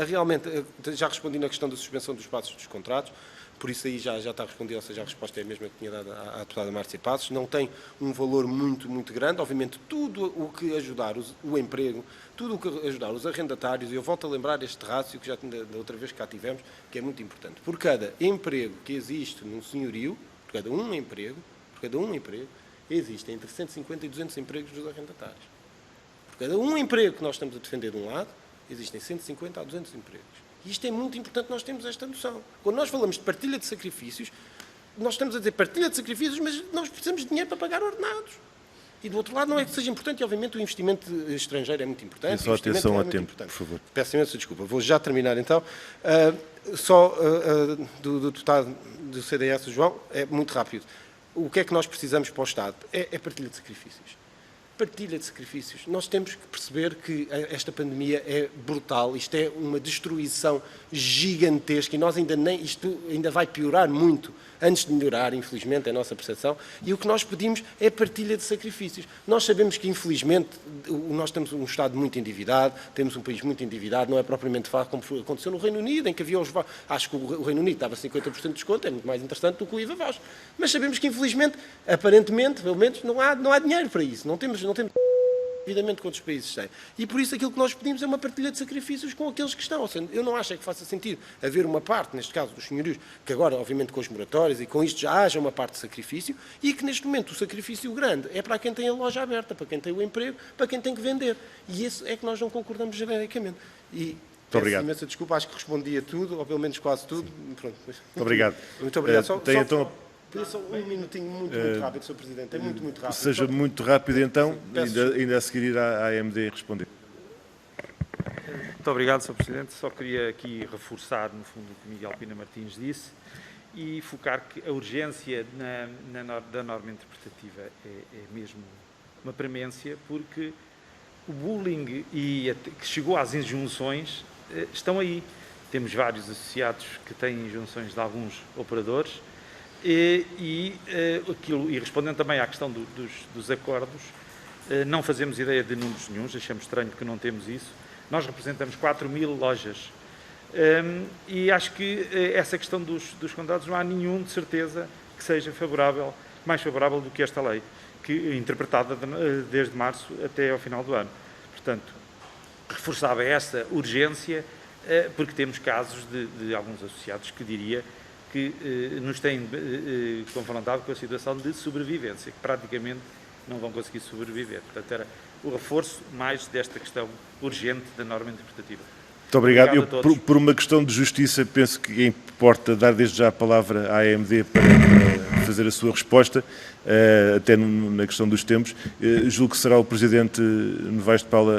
realmente, já respondi na questão da suspensão dos prazos dos contratos, por isso aí já está respondido, ou seja, a resposta é a mesma que tinha dado à deputada Márcia Passos. Não tem um valor muito, muito grande. Obviamente, tudo o que ajudar o emprego, tudo o que ajudar os arrendatários, e eu volto a lembrar este rácio que já da outra vez que cá tivemos, que é muito importante. Por cada emprego que existe num senhorio, por cada um emprego, existem entre 150 e 200 empregos dos arrendatários. Por cada um emprego que nós estamos a defender de um lado, existem 150 a 200 empregos. E isto é muito importante, nós temos esta noção. Quando nós falamos de partilha de sacrifícios, nós estamos a dizer partilha de sacrifícios, mas nós precisamos de dinheiro para pagar ordenados. E do outro lado não é que seja importante, e obviamente o investimento estrangeiro é muito importante. Só atenção ao tempo, por favor. Peço imensa desculpa. Vou já terminar então. Do deputado do CDS, João, é muito rápido. O que é que nós precisamos para o Estado? É partilha de sacrifícios. partilha de sacrifícios. Nós temos que perceber que esta pandemia é brutal, isto é uma destruição gigantesca e nós isto ainda vai piorar muito antes de melhorar, infelizmente, é a nossa percepção, e o que nós pedimos é partilha de sacrifícios. Nós sabemos que, infelizmente, nós temos um Estado muito endividado, temos um país muito endividado, não é propriamente fácil como aconteceu no Reino Unido, em que havia acho que o Reino Unido estava 50% de desconto, é muito mais interessante do que o IVA Vaz. Mas sabemos que, infelizmente, aparentemente, pelo menos, não há dinheiro para isso, não temos devidamente que outros países têm. E por isso aquilo que nós pedimos é uma partilha de sacrifícios com aqueles que estão. Ou seja, eu não acho que faça sentido haver uma parte, neste caso dos senhorios, que agora, obviamente, com os moratórios e com isto já haja uma parte de sacrifício e que, neste momento, o sacrifício grande é para quem tem a loja aberta, para quem tem o emprego, para quem tem que vender. E isso é que nós não concordamos genericamente. E peço imensa desculpa, acho que respondi a tudo, ou pelo menos quase tudo. Pronto. Muito obrigado. Muito obrigado. Só um minutinho muito rápido, Sr. Presidente. É muito rápido. Seja muito rápido, então, ainda a seguir à AMD responder. Muito obrigado, Sr. Presidente. Só queria aqui reforçar, no fundo, o que Miguel Pina Martins disse e focar que a urgência da norma interpretativa é mesmo uma premência, porque o bullying que chegou às injunções estão aí. Temos vários associados que têm injunções de alguns operadores e respondendo também à questão dos acordos, não fazemos ideia de números nenhuns, achamos estranho que não temos isso. Nós representamos 4.000 lojas e acho que essa questão dos contratos não há nenhum, de certeza, que seja mais favorável do que esta lei, interpretada desde março até ao final do ano. Portanto, reforçava essa urgência, porque temos casos de alguns associados que diria que nos têm confrontado com a situação de sobrevivência, que praticamente não vão conseguir sobreviver. Portanto, era o reforço mais desta questão urgente da norma interpretativa. Muito obrigado. Eu, por uma questão de justiça, penso que importa dar desde já a palavra à AMD para fazer a sua resposta, até na questão dos tempos. Julgo que será o Presidente Novaes de Paula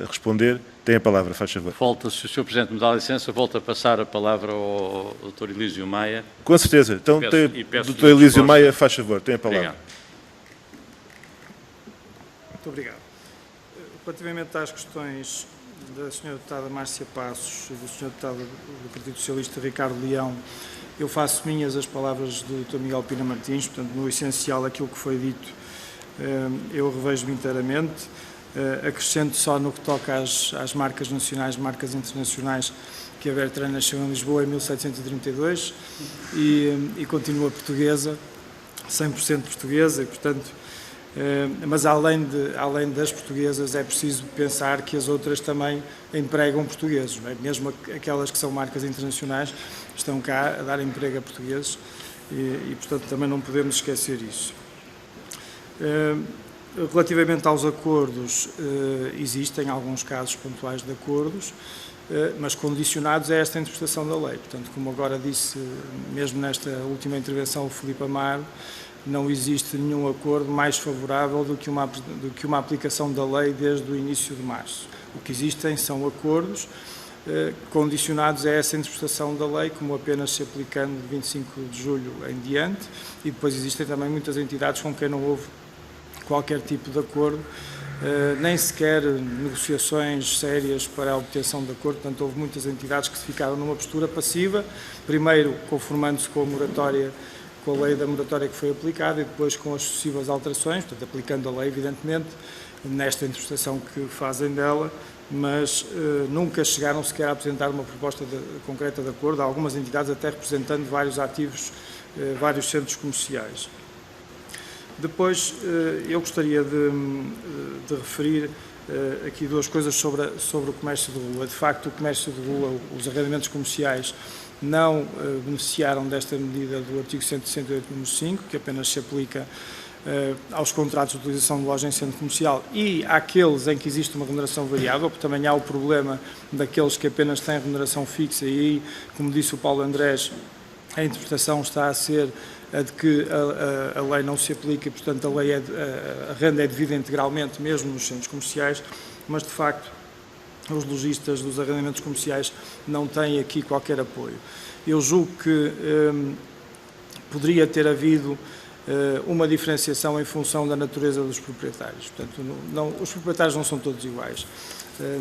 a responder. Tem a palavra, faz favor. Se o Sr. Presidente me dá licença, volto a passar a palavra ao Dr. Elísio Maia. Com certeza. Então, Dr. Elísio Maia, faz favor, tem a palavra. Obrigado. Muito obrigado. Relativamente às questões da Sra. Deputada Márcia Passos e do Sr. Deputado do Partido Socialista Ricardo Leão, eu faço minhas as palavras do Dr. Miguel Pina Martins, portanto, no essencial, aquilo que foi dito, eu revejo-me inteiramente. Acrescento só no que toca às marcas nacionais, marcas internacionais, que a Bertrand nasceu em Lisboa em 1732 e continua portuguesa, 100% portuguesa, e, portanto, mas além das portuguesas é preciso pensar que as outras também empregam portugueses, não é? Mesmo aquelas que são marcas internacionais estão cá a dar emprego a portugueses e portanto também não podemos esquecer isso. Relativamente aos acordos, existem alguns casos pontuais de acordos, mas condicionados a esta interpretação da lei. Portanto, como agora disse, mesmo nesta última intervenção, o Filipe Amaro, não existe nenhum acordo mais favorável do que uma aplicação da lei desde o início de março. O que existem são acordos condicionados a essa interpretação da lei, como apenas se aplicando de 25 de julho em diante, e depois existem também muitas entidades com quem não houve qualquer tipo de acordo, nem sequer negociações sérias para a obtenção de acordo. Portanto, houve muitas entidades que ficaram numa postura passiva, primeiro conformando-se com a moratória, com a lei da moratória que foi aplicada e depois com as sucessivas alterações, portanto, aplicando a lei, evidentemente, nesta interpretação que fazem dela, mas nunca chegaram sequer a apresentar uma proposta concreta de acordo, algumas entidades até representando vários ativos, vários centros comerciais. Depois, eu gostaria de referir aqui duas coisas sobre o comércio de rua. De facto, o comércio de rua, os arrendamentos comerciais, não beneficiaram desta medida do artigo 168, número 5, que apenas se aplica aos contratos de utilização de loja em centro comercial e àqueles em que existe uma remuneração variável, porque também há o problema daqueles que apenas têm remuneração fixa e aí, como disse o Paulo Andrés, a interpretação está a ser a de que a lei não se aplica e, portanto, a renda é devida integralmente, mesmo nos centros comerciais, mas, de facto, os lojistas dos arrendamentos comerciais não têm aqui qualquer apoio. Eu julgo que poderia ter havido uma diferenciação em função da natureza dos proprietários. Portanto, os proprietários não são todos iguais.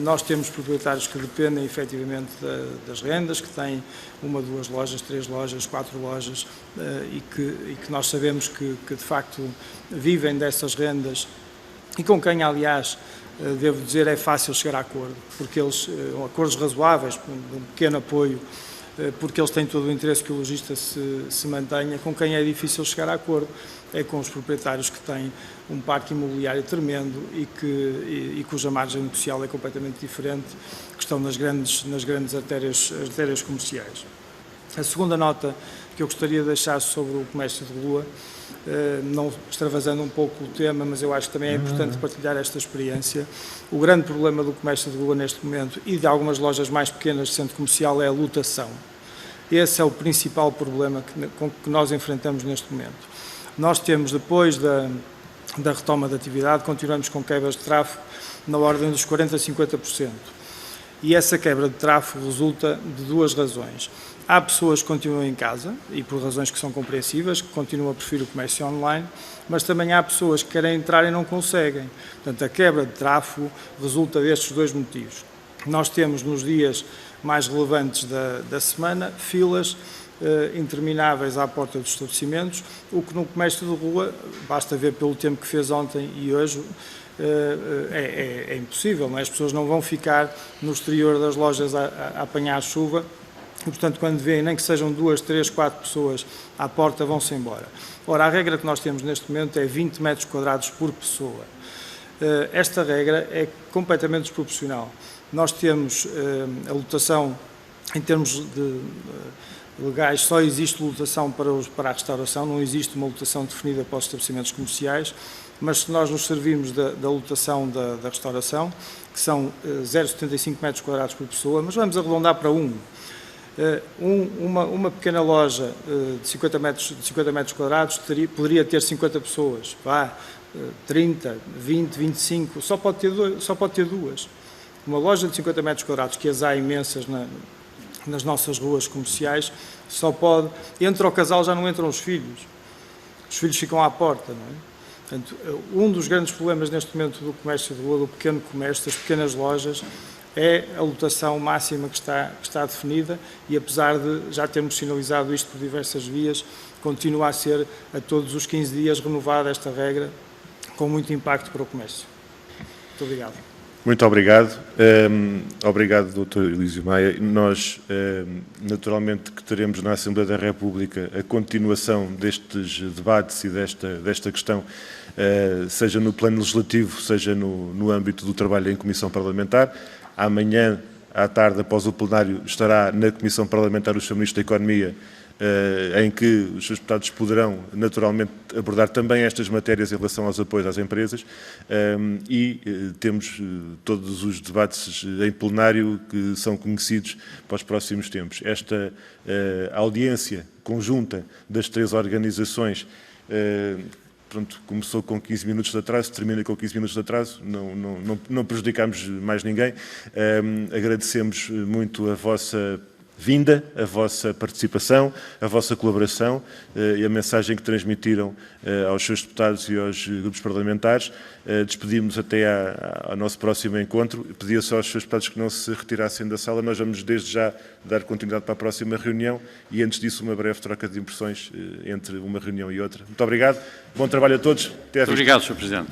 Nós temos proprietários que dependem efetivamente das rendas, que têm 1, 2 lojas, 3 lojas, 4 lojas e que nós sabemos que de facto vivem dessas rendas e com quem, aliás, devo dizer, é fácil chegar a acordo, porque eles, acordos razoáveis, de um pequeno apoio, porque eles têm todo o interesse que o lojista se mantenha. Com quem é difícil chegar a acordo é com os proprietários que têm um parque imobiliário tremendo e cuja margem negocial é completamente diferente, que estão nas grandes artérias comerciais. A segunda nota que eu gostaria de deixar sobre o comércio de rua, não extravasando um pouco o tema, mas eu acho que também é importante partilhar esta experiência. O grande problema do comércio de rua neste momento e de algumas lojas mais pequenas de centro comercial é a lotação. Esse é o principal problema que nós enfrentamos neste momento. Nós temos, depois da retoma da atividade, continuamos com quebras de tráfego na ordem dos 40% a 50%. E essa quebra de tráfego resulta de 2 razões. Há pessoas que continuam em casa, e por razões que são compreensíveis, que continuam a preferir o comércio online, mas também há pessoas que querem entrar e não conseguem. Portanto, a quebra de tráfego resulta destes 2 motivos. Nós temos, nos dias mais relevantes da semana, filas intermináveis à porta dos estabelecimentos, o que no comércio de rua, basta ver pelo tempo que fez ontem e hoje, é impossível, não é? As pessoas não vão ficar no exterior das lojas a apanhar chuva e, portanto, quando veem nem que sejam 2, 3, 4 pessoas à porta, vão-se embora. Ora, a regra que nós temos neste momento é 20 metros quadrados por pessoa. Esta regra é completamente desproporcional. Nós temos a lotação, em termos legais, só existe lotação para a restauração, não existe uma lotação definida para os estabelecimentos comerciais, mas se nós nos servirmos da lotação da restauração, que são 0,75 metros quadrados por pessoa, mas vamos arredondar para 1. Uma pequena loja de 50 metros quadrados poderia ter 50 pessoas, 30, 20, 25, só pode ter 2. Uma loja de 50 metros quadrados, que as há imensas nas nossas ruas comerciais, só pode... Entra o casal, já não entram os filhos ficam à porta, não é? Portanto, um dos grandes problemas neste momento do comércio de rua, do pequeno comércio, das pequenas lojas, é a lotação máxima que está definida e, apesar de já termos sinalizado isto por diversas vias, continua a ser a todos os 15 dias renovada esta regra, com muito impacto para o comércio. Muito obrigado. Muito obrigado. Obrigado, Dr. Elísio Maia. Nós, naturalmente, que teremos na Assembleia da República a continuação destes debates e desta questão, seja no plano legislativo, seja no âmbito do trabalho em Comissão Parlamentar. Amanhã, à tarde, após o plenário, estará na Comissão Parlamentar o Sr. Ministro da Economia, em que os seus deputados poderão, naturalmente, abordar também estas matérias em relação aos apoios às empresas e temos todos os debates em plenário que são conhecidos para os próximos tempos. Esta audiência conjunta das 3 organizações começou com 15 minutos de atraso, termina com 15 minutos de atraso, não prejudicamos mais ninguém. Agradecemos muito a vossa vinda, a vossa participação, a vossa colaboração e a mensagem que transmitiram aos seus deputados e aos grupos parlamentares. Despedimos até ao nosso próximo encontro. Pedia só aos seus deputados que não se retirassem da sala. Nós vamos desde já dar continuidade para a próxima reunião e, antes disso, uma breve troca de impressões entre uma reunião e outra. Muito obrigado. Bom trabalho a todos. Até à vista. Muito obrigado, Sr. Presidente.